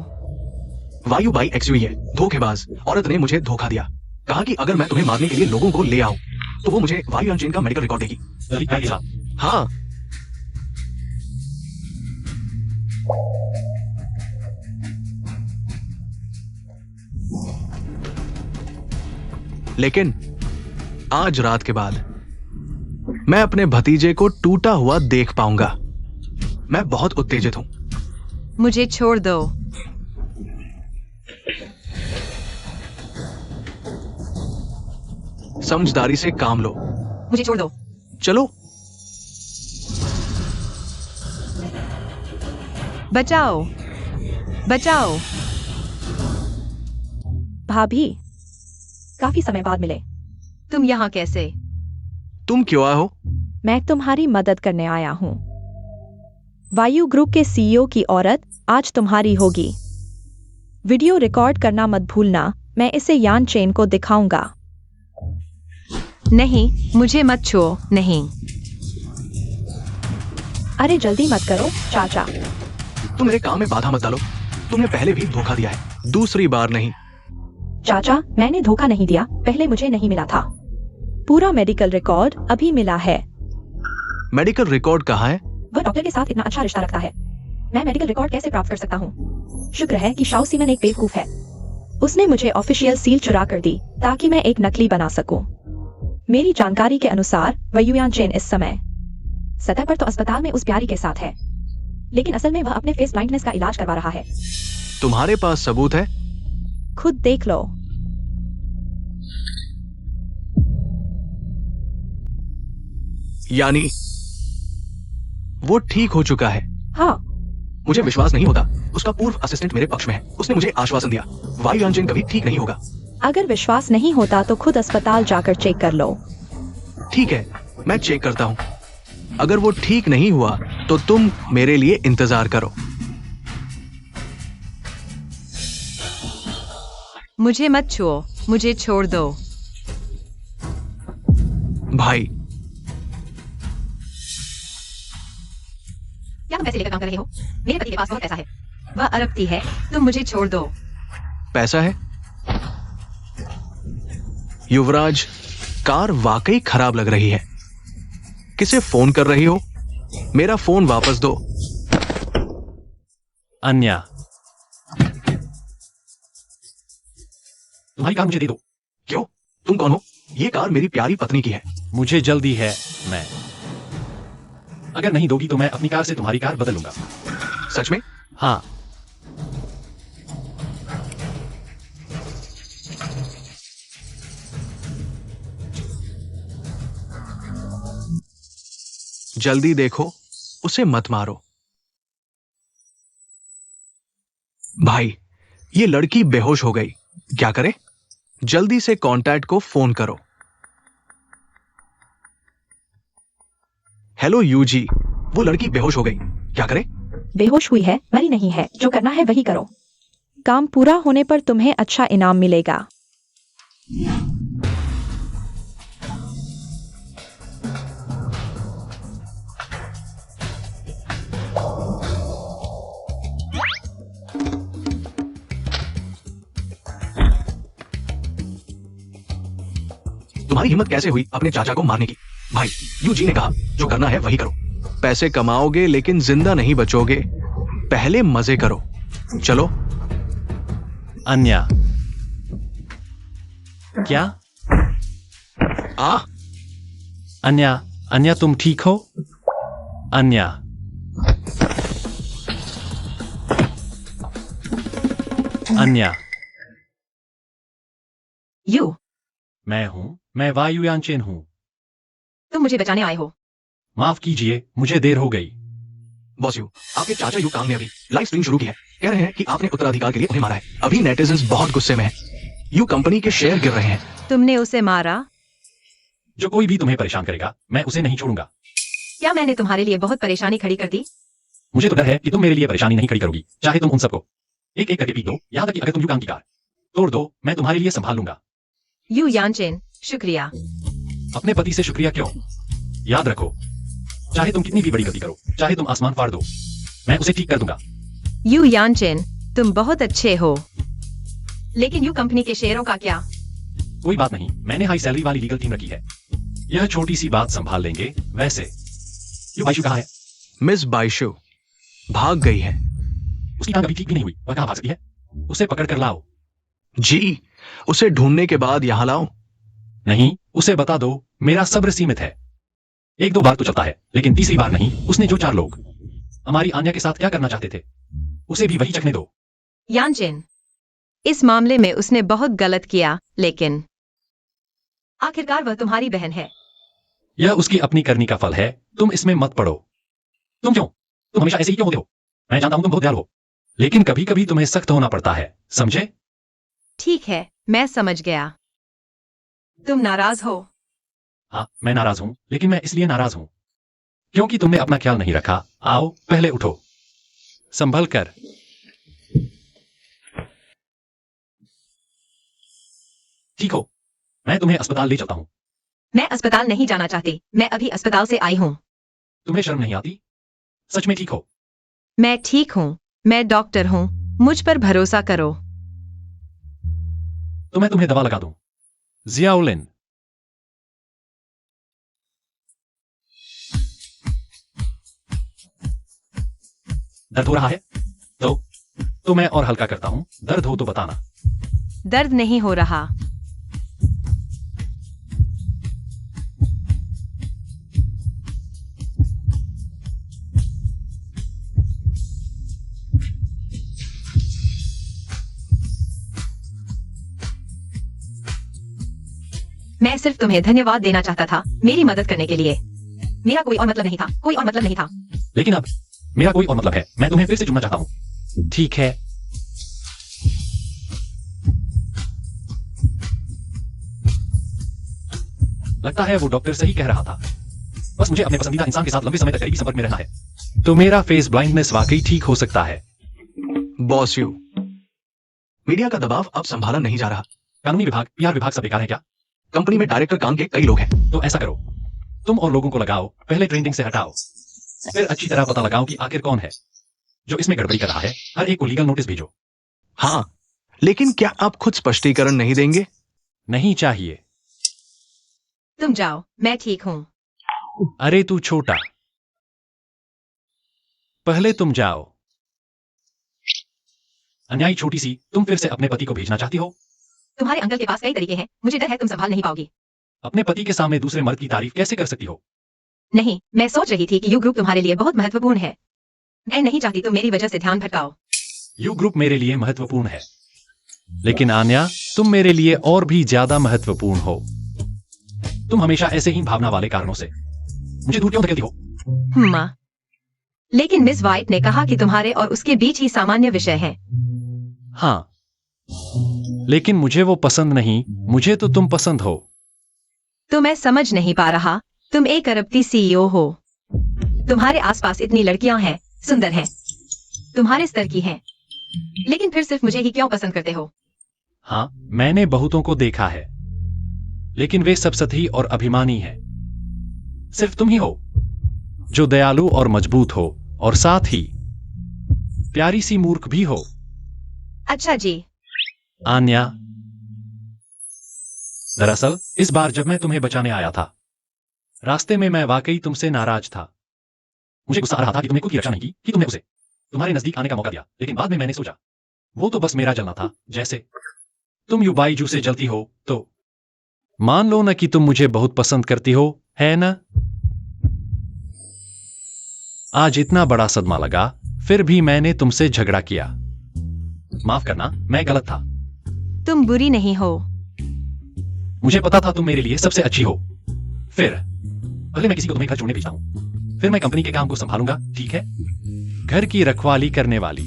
वायु बाई एक्सयूई है, धोखेबाज औरत ने मुझे धोखा दिया। कहा कि अगर मैं तुम्हें मारने के लिए लोगों को ले आऊं तो वो मुझे वायुयान चेन का मेडिकल रिकॉर्ड देगी। हाँ। लेकिन आज रात के बाद मैं अपने भतीजे को टूटा हुआ देख पाऊंगा। मैं बहुत उत्तेजित हूं। मुझे छोड़ दो। समझदारी से काम लो। मुझे छोड़ दो। चलो। बचाओ, बचाओ। भाभी, काफी समय बाद मिले। तुम यहाँ कैसे? तुम क्यों आए हो? मैं तुम्हारी मदद करने आया हूँ। वायु ग्रुप के सीईओ की औरत आज तुम्हारी होगी। वीडियो रिकॉर्ड करना मत भूलना, मैं इसे यान चेन को दिखाऊंगा। नहीं, मुझे मत छुओ, नहीं। अरे जल्दी मत करो चाचा। तुम मेरे काम में बाधा मत डालो। तुमने पहले भी धोखा दिया है, दूसरी बार नहीं। चाचा, मैंने धोखा नहीं दिया, पहले मुझे नहीं मिला था। पूरा मेडिकल रिकॉर्ड अभी मिला है। मेडिकल रिकॉर्ड कहाँ है? वह डॉक्टर के साथ इतना अच्छा रिश्ता रखता है। मैं मेडिकल रिकॉर्ड कैसे प्राप्त कर सकता हूँ? शुक्र है कि शाओ सीमन एक बेवकूफ है। उसने मुझे ऑफिशियल सील चुरा कर दी ताकि मैं एक नकली बना सकूं। मेरी जानकारी के अनुसार वायुयान चेन इस समय सतह पर तो अस्पताल में उस प्यारी के साथ है, लेकिन असल में वह अपने फेस ब्लाइंडनेस का इलाज करवा रहा है। तुम्हारे पास सबूत है? खुद देख लो। यानी वो ठीक हो चुका है? हाँ। मुझे विश्वास नहीं होता। उसका पूर्व असिस्टेंट मेरे पक्ष में है। उसने मुझे आश्वासन दिया वायुयान चेन कभी ठीक नहीं होगा। अगर विश्वास नहीं होता तो खुद अस्पताल जाकर चेक कर लो। ठीक है, मैं चेक करता हूँ। अगर वो ठीक नहीं हुआ तो तुम मेरे लिए इंतजार करो। मुझे मत छुओ, मुझे छोड़ दो। भाई, क्या तुम पैसे लेकर काम कर रहे हो? मेरे पति के पास बहुत पैसा है। वह अरबती है, तुम मुझे छोड़ दो। पैसा है? युवराज, कार वाकई खराब लग रही है। किसे फोन कर रही हो? मेरा फोन वापस दो। अन्या, तुम्हारी कार मुझे दे दो। क्यों? तुम कौन हो? ये कार मेरी प्यारी पत्नी की है। मुझे जल्दी है। मैं अगर नहीं दोगी तो मैं अपनी कार से तुम्हारी कार बदलूंगा। सच में? हाँ। जल्दी देखो, उसे मत मारो। भाई, ये लड़की बेहोश हो गई, क्या करें? जल्दी से कांटेक्ट को फोन करो। हेलो यूजी, वो लड़की बेहोश हो गई, क्या करें? बेहोश हुई है, मरी नहीं है, जो करना है वही करो। काम पूरा होने पर तुम्हें अच्छा इनाम मिलेगा। तुम्हारी हिम्मत कैसे हुई अपने चाचा को मारने की? भाई, यूजी ने कहा जो करना है वही करो। पैसे कमाओगे लेकिन जिंदा नहीं बचोगे, पहले मजे करो। चलो। अन्या, क्या? आ अन्या, अन्या तुम ठीक हो? अन्या, अन्या, यू, मैं वायुयान चेन हूं। तुम मुझे बचाने आए हो। माफ कीजिए, मुझे देर हो गई। बॉस यू, आपके चाचा यू कांग ने अभी लाइव स्ट्रीम शुरू की है। कह रहे हैं कि आपने उत्तराधिकार के लिए उन्हें मारा है। अभी नेटिजन्स बहुत गुस्से में हैं। यू कंपनी के शेयर गिर रहे हैं। तुमने उसे मारा? जो कोई भी तुम्हें परेशान करेगा, मैं उसे नहीं छोड़ूंगा। क्या मैंने तुम्हारे लिए बहुत परेशानी खड़ी कर दी? मुझे तो डर है कि तुम मेरे लिए परेशानी नहीं खड़ी करोगी। चाहे तुम उन सबको एक एक करके पीट दो, यहाँ तक कि अगर तुम यू कांग की कार तोड़ दो, मैं तुम्हारे लिए संभाल लूंगा। यू यानचेन, शुक्रिया। अपने पति से शुक्रिया क्यों? याद रखो, चाहे तुम कितनी भी बड़ी गलती करो, चाहे तुम आसमान फाड़ दो, मैं उसे ठीक कर दूंगा। यू यानचेन, तुम बहुत अच्छे हो। लेकिन यू कंपनी के शेयरों का क्या? कोई बात नहीं, मैंने हाई सैलरी वाली लीगल टीम रखी है। यह छोटी सी बात संभाल लेंगे। वैसे यू बाइशु कहाँ है? मिस बाइशु भाग गई है। उसकी टांग अभी ठीक भी नहीं हुई, वह कहाँ भाग सकती है? उसे पकड़ कर लाओ। जी, उसे ढूंढने के बाद यहां लाओ। नहीं, उसे बता दो मेरा सब्र सीमित है। एक दो बार तो चलता है, लेकिन तीसरी बार नहीं। उसने जो 4 लोग हमारी आन्या के साथ क्या करना चाहते थे, उसे भी वही चखने दो। यानचेन, इस मामले में उसने बहुत गलत किया, लेकिन आखिरकार वह तुम्हारी बहन है। यह उसकी अपनी करनी का फल है, तुम इसमें मत पड़ो। तुम हमेशा ऐसे ही क्यों होते हो? मैं जानता हूं तुम बहुत दयालु हो, लेकिन कभी कभी तुम्हें सख्त होना पड़ता है, समझे? ठीक है, मैं समझ गया। तुम नाराज हो? हाँ, मैं नाराज हूं, लेकिन मैं इसलिए नाराज हूं क्योंकि तुमने अपना ख्याल नहीं रखा। आओ, पहले उठो, संभल कर। ठीक हो, मैं तुम्हें अस्पताल ले चलता हूं। मैं अस्पताल नहीं जाना चाहती, मैं अभी अस्पताल से आई हूँ। तुम्हें शर्म नहीं आती? सच में ठीक हो? मैं ठीक हूँ, मैं डॉक्टर हूँ, मुझ पर भरोसा करो। तो मैं तुम्हें दवा लगा दूं। जियाउलिन, दर्द हो रहा है? तो मैं और हल्का करता हूं। दर्द हो तो बताना। दर्द नहीं हो रहा। मैं सिर्फ तुम्हें धन्यवाद देना चाहता था, मेरी मदद करने के लिए। मेरा कोई और मतलब नहीं था, कोई और मतलब नहीं था। लेकिन अब मेरा कोई और मतलब है। मैं तुम्हें फिर से चुनना चाहता हूं। ठीक है। लगता है वो डॉक्टर सही कह रहा था। बस मुझे अपने पसंदीदा इंसान के साथ लंबे समय तक करीबी संपर्क में रहना है। तो मेरा फेस ब्लाइंडनेस वाकई ठीक हो सकता है। बॉस यू, मीडिया का दबाव अब संभाला नहीं जा रहा। कानूनी विभाग, पीआर विभाग सब बेकार है क्या? कंपनी में डायरेक्टर कांग के कई लोग हैं। तो ऐसा करो, तुम और लोगों को लगाओ, पहले ट्रेंडिंग से हटाओ, फिर अच्छी तरह पता लगाओ कि आखिर कौन है जो इसमें गड़बड़ी कर रहा है। हर एक को लीगल नोटिस भेजो। हाँ, लेकिन क्या आप खुद स्पष्टीकरण नहीं देंगे? नहीं चाहिए। तुम जाओ, मैं ठीक हूँ। अरे तू छोटा, पहले तुम जाओ। अन्यायी छोटी सी, तुम फिर से अपने पति को भेजना चाहती हो? तुम्हारे अंकल के पास कई तरीके हैं, मुझे डर है तुम संभाल नहीं पाओगी। अपने पति के सामने दूसरे मर्द की तारीफ कैसे कर सकती हो? नहीं, मैं सोच रही थी कि यू ग्रुप तुम्हारे लिए बहुत महत्वपूर्ण है। मैं नहीं चाहती तुम मेरी वजह से ध्यान भटकाओ। यू ग्रुप मेरे लिए महत्वपूर्ण है, लेकिन आन्या, तुम मेरे लिए और भी ज्यादा महत्वपूर्ण हो। तुम हमेशा ऐसे ही भावना वाले कारणों से मुझे दूर क्यों धकेलती हो? लेकिन मिस वाइट ने कहा कि तुम्हारे और उसके बीच ही सामान्य विषय है। हाँ, लेकिन मुझे वो पसंद नहीं। मुझे तो तुम पसंद हो। तो मैं समझ नहीं पा रहा। तुम एक अरबती सीईओ हो। तुम्हारे आसपास इतनी लड़कियां हैं, सुंदर हैं, तुम्हारे स्तर की हैं, लेकिन फिर सिर्फ मुझे ही क्यों पसंद करते हो? हाँ, मैंने बहुतों को देखा है, लेकिन वे सब सतही और अभिमानी हैं। सिर्फ तुम ही हो जो दयालु और मजबूत हो, और साथ ही प्यारी सी मूर्ख भी हो। अच्छा जी। आन्या, दरअसल इस बार जब मैं तुम्हें बचाने आया था, रास्ते में मैं वाकई तुमसे नाराज था। मुझे गुस्सा आ रहा था कि तुमने खुद की रक्षा नहीं की, कि तुमने उसे तुम्हारे नजदीक आने का मौका दिया। लेकिन बाद में मैंने सोचा वो तो बस मेरा जलना था, जैसे तुम युबाईजू से जलती हो। तो मान लो ना कि तुम मुझे बहुत पसंद करती हो, है ना? आज इतना बड़ा सदमा लगा, फिर भी मैंने तुमसे झगड़ा किया। माफ करना, मैं गलत था। तुम बुरी नहीं हो। मुझे पता था तुम मेरे लिए सबसे अच्छी हो। फिर पहले मैं किसी को तुम्हें घर छोड़ने भेजता हूं, फिर मैं कंपनी के काम को संभालूंगा, ठीक है? घर की रखवाली करने वाली।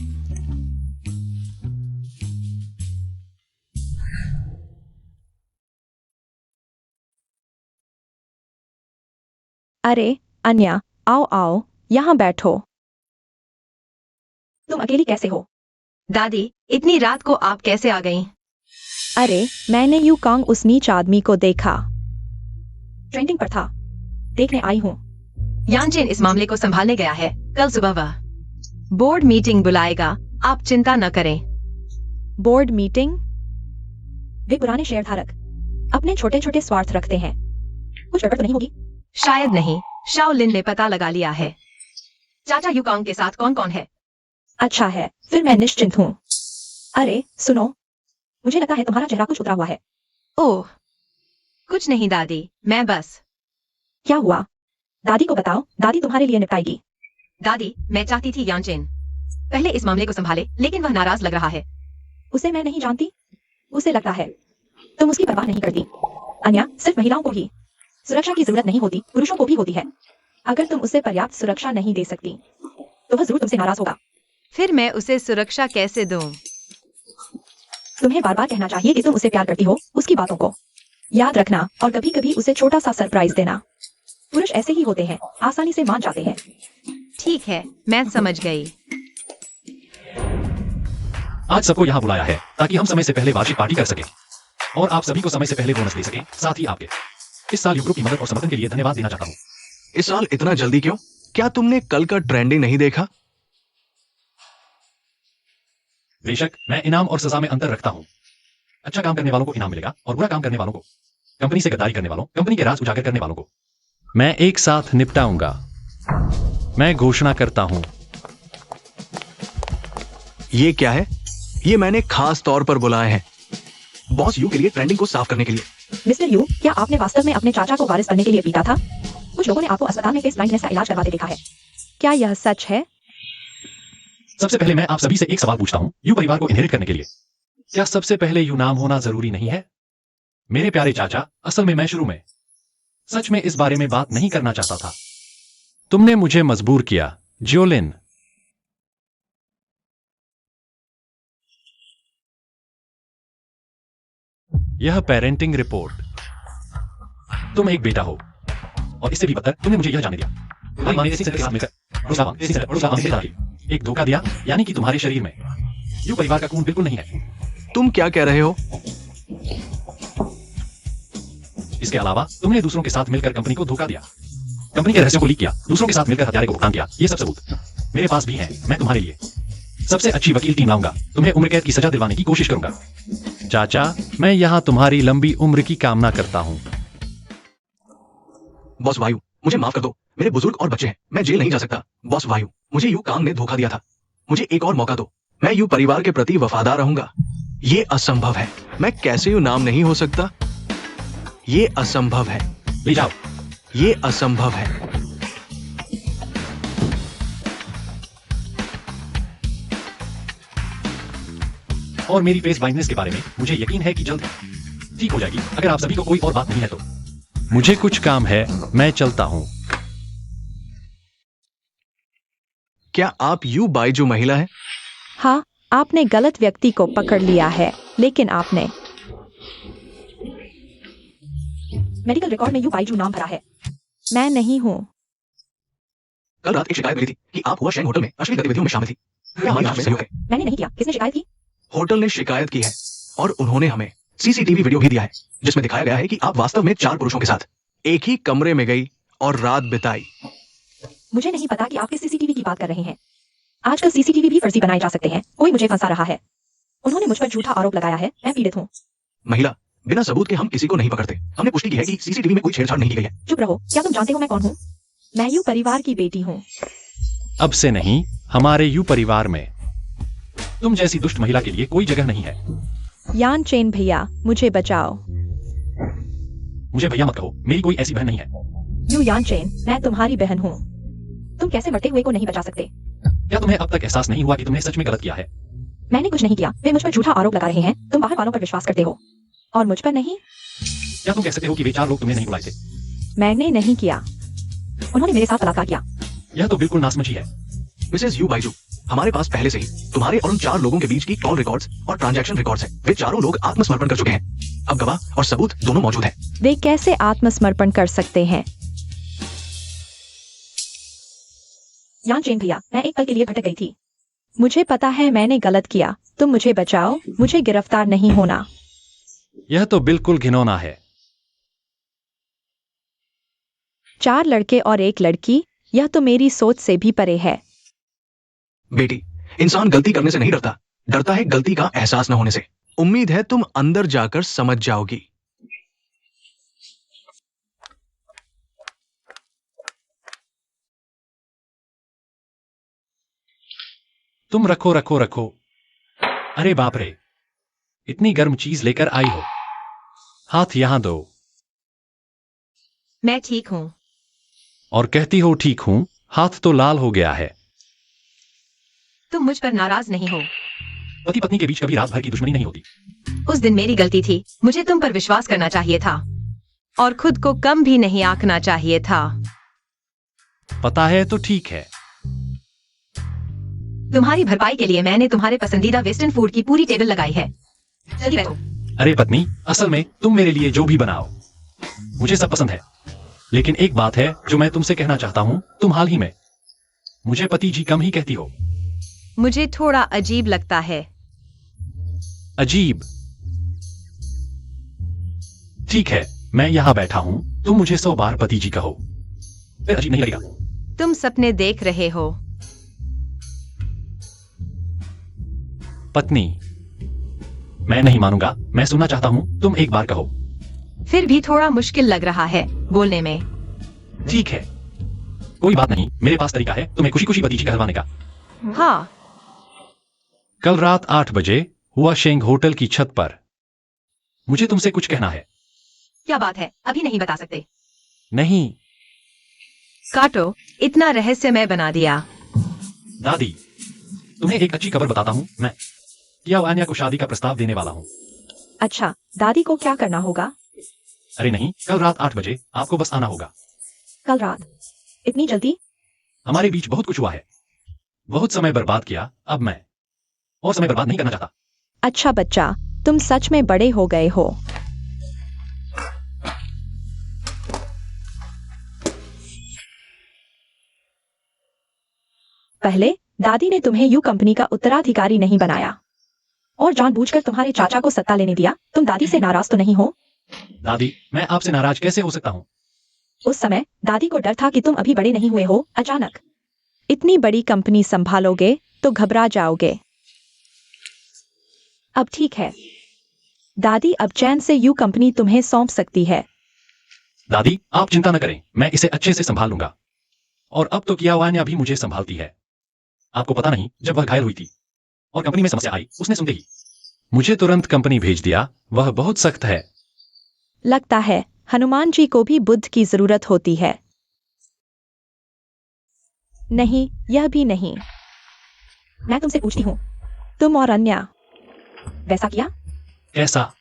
अरे अन्या, आओ आओ, यहाँ बैठो। तुम अकेली कैसे हो? दादी, इतनी रात को आप कैसे आ गईं? अरे, मैंने यू कांग उस नीच आदमी को देखा, ट्रेंडिंग पर था, देखने आई हूँ। यांजिन इस मामले को संभालने गया है। कल सुबह वह बोर्ड मीटिंग बुलाएगा, आप चिंता न करें। Board meeting? वे पुराने शेयरधारक अपने छोटे छोटे स्वार्थ रखते हैं, कुछ गड़बड़ तो नहीं होगी? शायद नहीं। शाओलिन ने पता लगा लिया है। चाचा युकांग के साथ कौन कौन है? अच्छा है, फिर मैं निश्चिंत हूँ। अरे सुनो, मुझे लगा है तुम्हारा चेहरा कुछ उतरा हुआ है। ओह, कुछ नहीं दादी, मैं बस। क्या हुआ? दादी को बताओ, दादी तुम्हारे लिए निपटाएगी। दादी, मैं चाहती थी यांजिन पहले इस मामले को संभाले, लेकिन वह नाराज लग रहा है। उसे मैं नहीं जानती, उसे लगता है तुम उसकी परवाह नहीं करती। अन्या, सिर्फ महिलाओं को ही सुरक्षा की जरूरत नहीं होती, पुरुषों को भी होती है। अगर तुम उसे पर्याप्त सुरक्षा नहीं दे सकती, तो वह जरूर तुमसे नाराज होगा। फिर मैं उसे सुरक्षा कैसे दूं? तुम्हें बार बार कहना चाहिए कि तुम उसे प्यार करती हो, उसकी बातों को याद रखना, और कभी कभी उसे छोटा सा सरप्राइज देना। पुरुष ऐसे ही होते हैं, आसानी से मान जाते हैं। ठीक है, मैं समझ गई। आज सबको यहाँ बुलाया है ताकि हम समय से पहले वार्षिक पार्टी कर सकें और आप सभी को समय से पहले बोनस दे सकें। साथ ही आपके इस साल यूग्रुप की मदद और समर्थन के लिए धन्यवाद देना चाहता हूँ। इस साल इतना जल्दी क्यों? क्या तुमने कल का ट्रेंडिंग नहीं देखा? बेशक, मैं इनाम और सजा में अंतर रखता हूँ। अच्छा काम करने वालों को इनाम मिलेगा और बुरा काम करने वालों को, कंपनी से गद्दारी करने वालों, कंपनी के राज उजागर करने वालों को मैं एक साथ निपटाऊंगा। मैं घोषणा करता हूँ। ये क्या है? ये मैंने खास तौर पर बुलाए हैं बॉस यू के लिए, ट्रेंडिंग को साफ करने के लिए। मिस्टर यू, क्या आपने वास्तव में अपने चाचा को वारिस करने के लिए पीटा था? कुछ लोगों ने आपको अस्पताल में फेस ब्लाइंडनेस का इलाज करवाते देखा है। क्या यह सच है? सबसे पहले मैं आप सभी से एक सवाल पूछता हूँ, यू परिवार को इनहेरिट करने के लिए क्या सबसे पहले यू नाम होना जरूरी नहीं है? मेरे प्यारे चाचा, असल में मैं शुरू में सच में इस बारे में बात नहीं करना चाहता था। तुमने मुझे मजबूर किया, ज्योलिन। यह पेरेंटिंग रिपोर्ट। तुम एक बेटा हो, और इससे भी बदतर तुमने मुझे यह जाने दिया तुम्हारी माँ ने इसी तरह के साथ मिलकर एक धोखा दिया, यानी कि तुम्हारे शरीर में यू परिवार का खून बिल्कुल नहीं है। तुम क्या कह रहे हो? इसके अलावा तुमने दूसरों के साथ मिलकर कंपनी को धोखा दिया, कंपनी के रहस्यों को लीक किया, दूसरों के साथ मिलकर हत्यारे को भुगतान किया। ये सब सबूत मेरे पास भी हैं। मैं तुम्हारे लिए सबसे अच्छी वकील टीम लाऊंगा, तुम्हें उम्र कैद की सजा दिलवाने की कोशिश करूंगा। चाचा, मैं यहाँ तुम्हारी लंबी उम्र की कामना करता हूँ। बॉस वायु, मुझे माफ कर दो, मेरे बुजुर्ग और बच्चे हैं, मैं जेल नहीं जा सकता। बॉस वायु, मुझे यू कांग ने धोखा दिया था, मुझे एक और मौका दो, मैं यू परिवार के प्रति वफादार रहूंगा। ये असंभव है, मैं कैसे यू नाम नहीं हो सकता? ये असंभव है। ले जाओ। ये असंभव है। और मेरी फेस ब्लाइंडनेस के बारे में मुझे यकीन है कि जल्द ठीक हो जाएगी, अगर आप सभी को कोई और बात नहीं है तो। मुझे कुछ काम है, मैं चलता हूँ। क्या आप यू बाइजू महिला है? हाँ, आपने गलत व्यक्ति को पकड़ लिया है, लेकिन आपने मेडिकल रिकॉर्ड में यू बाइजू नाम भरा है। मैं नहीं हूँ। कल रात एक शिकायत मिली थी कि आप हुआ शेंग होटल में अश्लील गतिविधियों में शामिल थी। क्या हमारी जांच में सहयोग है? मैंने नहीं किया। किसने शिकायत की? होटल ने शिकायत की है और उन्होंने हमें सीसीटीवी वीडियो भी दिया है जिसमें दिखाया गया है कि आप वास्तव में 4 पुरुषों के साथ एक ही कमरे में गई और रात बिताई। मुझे नहीं पता कि आप किस सीसीटीवी की बात कर रहे हैं। आजकल सीसीटीवी भी फर्जी बनाए जा सकते हैं। कोई मुझे फंसा रहा है। उन्होंने मुझ पर झूठा आरोप लगाया है। मैं पीड़ित हूँ। महिला, बिना सबूत के हम किसी को नहीं पकड़ते। हमने पुष्टि की है कि सीसीटीवी में कोई छेड़छाड़ नहीं की गई है। चुप रहो। क्या तुम जानते हो मैं कौन हूँ? मैं यू परिवार की बेटी हूँ। अब से नहीं, हमारे यू परिवार में तुम जैसी दुष्ट महिला के लिए कोई जगह नहीं है। यान चेन भैया, मुझे बचाओ। मुझे भैया मत कहो, मेरी कोई ऐसी बहन नहीं है। यू यान चेन, मैं तुम्हारी बहन हूँ। तुम कैसे मरते हुए को नहीं बचा सकते? क्या तुम्हें अब तक एहसास नहीं हुआ कि तुमने सच में गलत किया है? मैंने कुछ नहीं किया। वे मुझ पर झूठा आरोप लगा रहे हैं। तुम बाहर वालों पर विश्वास करते हो और मुझ पर नहीं। क्या तुम कह सकते हो कि वे 4 लोग तुम्हें नहीं बुलाए थे? मैंने नहीं किया। उन्होंने मेरे साथ बलात्कार किया। यह तो बिल्कुल नासमझी है। मिसेस यू बाइजू, हमारे पास पहले से ही तुम्हारे और उन 4 लोगों के बीच की कॉल रिकॉर्ड्स और ट्रांजैक्शन रिकॉर्ड्स हैं। वे चारों लोग आत्मसमर्पण कर चुके हैं। अब गवाह और सबूत दोनों मौजूद हैं। वे कैसे आत्मसमर्पण कर सकते हैं? यान चेन भैया, मैं एक पल के लिए भटक गई थी। मुझे पता है मैंने गलत किया। तुम मुझे बचाओ। मुझे गिरफ्तार नहीं होना। यह तो बिल्कुल घिनौना है। 4 लड़के और 1 लड़की, यह तो मेरी सोच से भी परे है। बेटी, इंसान गलती करने से नहीं डरता, डरता है गलती का एहसास न होने से। उम्मीद है तुम अंदर जाकर समझ जाओगी। तुम रखो रखो रखो। अरे बाप रे, इतनी गर्म चीज लेकर आई हो। हाथ यहां दो। मैं ठीक हूँ। और कहती हो ठीक हूं, हाथ तो लाल हो गया है। तुम मुझ पर नाराज नहीं हो। पति पत्नी के बीच कभी रात भर की दुश्मनी नहीं होती। उस दिन मेरी गलती थी। मुझे तुम पर विश्वास करना चाहिए था और खुद को कम भी नहीं आंकना चाहिए था। पता है तो ठीक है। तुम्हारी भरपाई के लिए मैंने तुम्हारे पसंदीदा वेस्टर्न फूड की पूरी टेबल लगाई है। जल्दी बैठो। अरे पत्नी, असल में तुम मेरे लिए जो भी बनाओ मुझे सब पसंद है। लेकिन एक बात है जो मैं तुमसे कहना चाहता हूं। तुम हाल ही में मुझे पति जी कम ही कहती हो। मुझे थोड़ा अजीब लगता है। अजीब? ठीक है, मैं यहां बैठा हूं। तुम मुझे 100 बार पति जी कहो, फिर अजीब नहीं लगेगा। तुम सपने देख रहे हो। पत्नी, मैं नहीं मानूंगा। मैं सुनना चाहता हूं। तुम एक बार कहो। फिर भी थोड़ा मुश्किल लग रहा है बोलने में। ठीक है, कोई बात नहीं। मेरे पास तरीका है तुम्हें खुशी खुशी पति जी कहलवाने का। हाँ। कल रात 8 बजे हुआ शेंग होटल की छत पर। मुझे तुमसे कुछ कहना है। क्या बात है? अभी नहीं बता सकते। नहीं। काटो। इतना रहस्यमय बना दिया। दादी, तुम्हें एक अच्छी खबर बताता हूं। मैं किया वान्या को शादी का प्रस्ताव देने वाला हूं। अच्छा, दादी को क्या करना होगा? अरे नहीं, कल रात 8 बजे आपको बस आना होगा। कल रात? इतनी जल्दी? हमारे बीच बहुत कुछ हुआ है। बहुत समय बर्बाद किया। अब मैं और समय बर्बाद नहीं करना चाहता। अच्छा बच्चा, तुम सच में बड़े हो गए हो। पहले दादी ने तुम्हें यू कंपनी का उत्तराधिकारी नहीं बनाया और जानबूझकर तुम्हारे चाचा को सत्ता लेने दिया। तुम दादी से नाराज तो नहीं हो? दादी, मैं आपसे नाराज कैसे हो सकता हूं? उस समय दादी को डर था कि तुम अभी बड़े नहीं हुए हो। अचानक इतनी बड़ी कंपनी संभालोगे तो घबरा जाओगे। अब ठीक है, दादी अब चैन से यू कंपनी तुम्हें सौंप सकती है। दादी, आप चिंता न करें, मैं इसे अच्छे से संभाल लूंगा। और अब तो किया वान्या भी मुझे संभालती है। आपको पता नहीं, जब वह घायल हुई थी और कंपनी में समस्या आई, उसने सुनते ही मुझे तुरंत कंपनी भेज दिया। वह बहुत सख्त है। लगता है हनुमान जी को भी बुद्ध की जरूरत होती है। नहीं, यह भी नहीं। मैं तुमसे पूछती हूँ, तुम और अन्या वैसा किया? कैसा?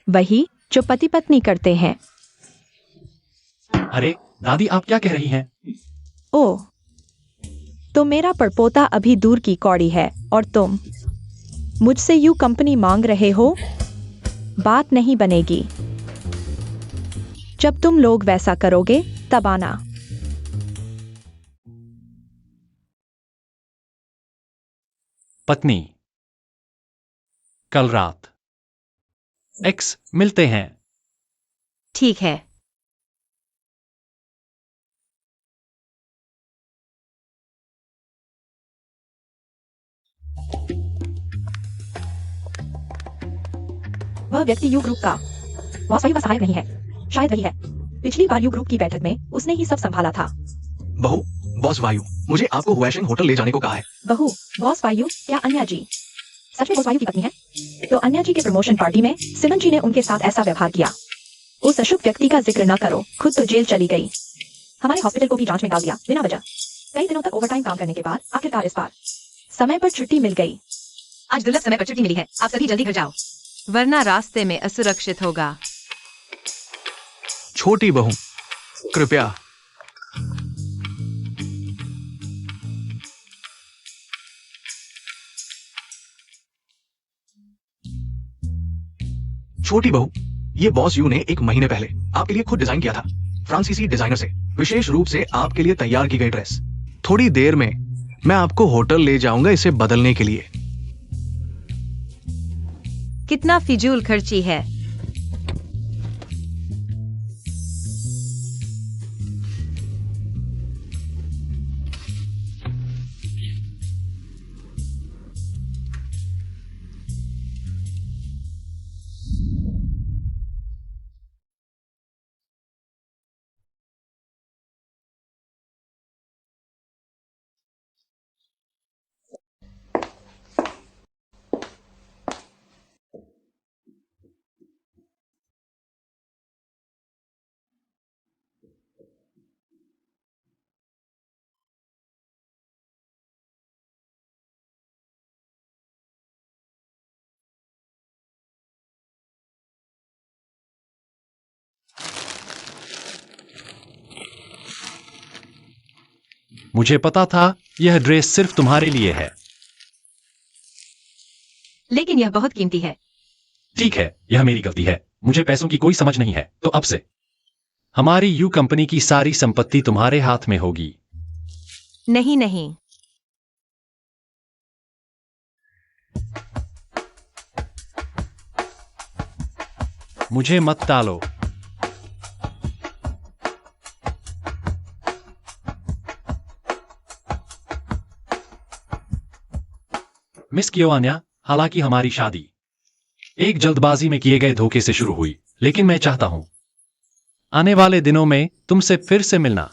वही जो पति पत्नी करते हैं। अरे दादी, आप क्या कह रही हैं? ओह, तो मेरा परपोता अभी दूर की कौड़ी है और तुम मुझसे यू कंपनी मांग रहे हो? बात नहीं बनेगी। जब तुम लोग वैसा करोगे तब आना। पत्नी, कल रात एक्स मिलते हैं। ठीक है। वह व्यक्ति यू ग्रुप का बॉस वायु का सहायक नहीं है। शायद वही है। पिछली बार यू ग्रुप की बैठक में उसने ही सब संभाला था। बहू, बॉस वायु, मुझे आपको वैशिंग होटल ले जाने को कहा है। बहू, बॉस वायु क्या अन्या जी सच में बॉस वायु की पत्नी है? तो अन्या जी के प्रमोशन पार्टी में सिमन जी ने उनके साथ ऐसा व्यवहार किया। उस अशुभ व्यक्ति का जिक्र न करो, खुद तो जेल चली गई। हमारे हॉस्पिटल को भी जांच में डाल दिया बिना वजह। कई दिनों तक ओवरटाइम काम करने के बाद आखिरकार इस बार समय पर छुट्टी मिल गई। आज दुर्लभ समय पर छुट्टी मिली है। आप सभी जल्दी घर जाओ, वरना रास्ते में असुरक्षित होगा। छोटी बहू, कृपया। छोटी बहू, ये बॉस यू ने 1 महीने पहले आपके लिए खुद डिजाइन किया था, फ्रांसीसी डिजाइनर से, विशेष रूप से आपके लिए तैयार की गई ड्रेस। थोड़ी देर में मैं आपको होटल ले जाऊंगा इसे बदलने के लिए। कितना फिजूल खर्ची है। मुझे पता था यह ड्रेस सिर्फ तुम्हारे लिए है। लेकिन यह बहुत कीमती है। ठीक है, यह मेरी गलती है। मुझे पैसों की कोई समझ नहीं है। तो अब से हमारी यू कंपनी की सारी संपत्ति तुम्हारे हाथ में होगी। नहीं नहीं, मुझे मत टालो। मिस कियोआन्या, हालांकि हमारी शादी एक जल्दबाजी में किए गए धोखे से शुरू हुई, लेकिन मैं चाहता हूं आने वाले दिनों में तुमसे फिर से मिलना,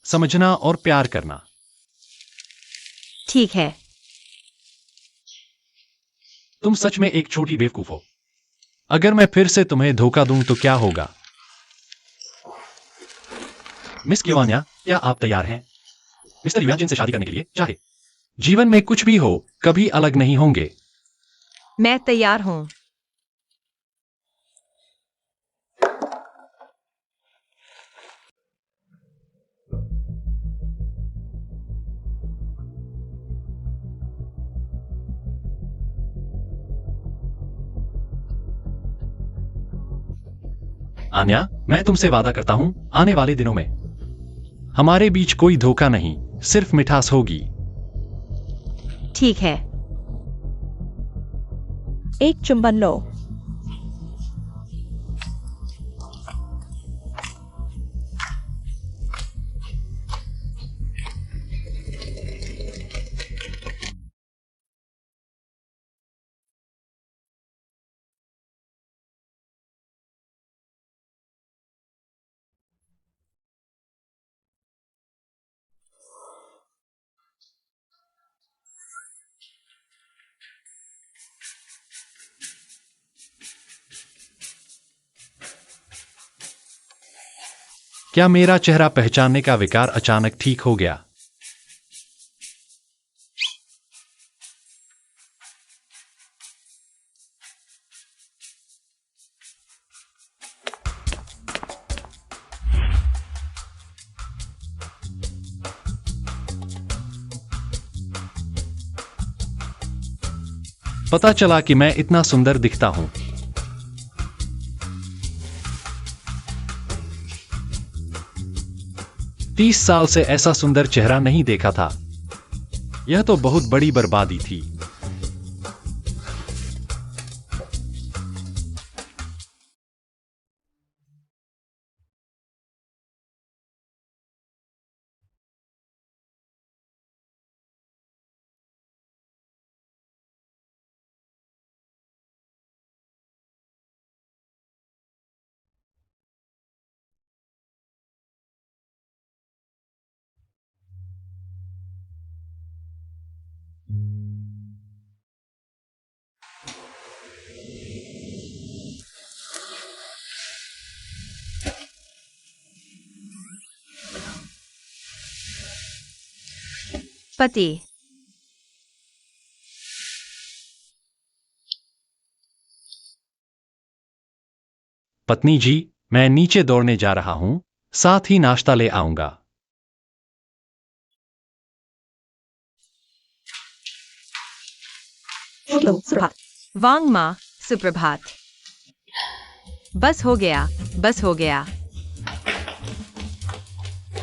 समझना और प्यार करना। ठीक है। तुम सच में एक छोटी बेवकूफ हो। अगर मैं फिर से तुम्हें धोखा दूं तो क्या होगा? मिस कियोआन्या, क्या आप तैयार हैं मिस्टर युयाजिन से शादी करने के लिए? चाहे जीवन में कुछ भी हो, कभी अलग नहीं होंगे। मैं तैयार हूं। आन्या, मैं तुमसे वादा करता हूं आने वाले दिनों में हमारे बीच कोई धोखा नहीं, सिर्फ मिठास होगी। ठीक है। एक चुंबन लो। क्या मेरा चेहरा पहचानने का विकार अचानक ठीक हो गया? पता चला कि मैं इतना सुंदर दिखता हूं। 30 साल से ऐसा सुंदर चेहरा नहीं देखा था। यह तो बहुत बड़ी बर्बादी थी। पति। पत्नी जी, मैं नीचे दौड़ने जा रहा हूं, साथ ही नाश्ता ले आऊंगा। सुप्रभात। वांग माँ, सुप्रभात। बस हो गया, बस हो गया।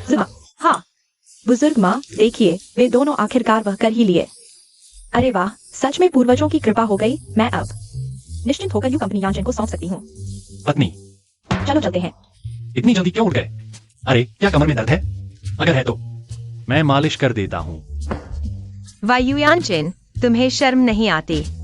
जिमा, हाँ। बुजुर्ग माँ, देखिए वे दोनों आखिरकार वह कर ही लिए। अरे वाह, सच में पूर्वजों की कृपा हो गई। मैं अब निश्चिंत होकर यूं कंपनी यांचन को सौंप सकती हूँ। पत्नी, चलो चलते हैं। इतनी जल्दी क्यों उठ गए? अरे, क्या कमर में दर्द है? अगर है तो मैं मालिश कर देता हूं। वायुयानचिन, तुम्हें शर्म नहीं आती?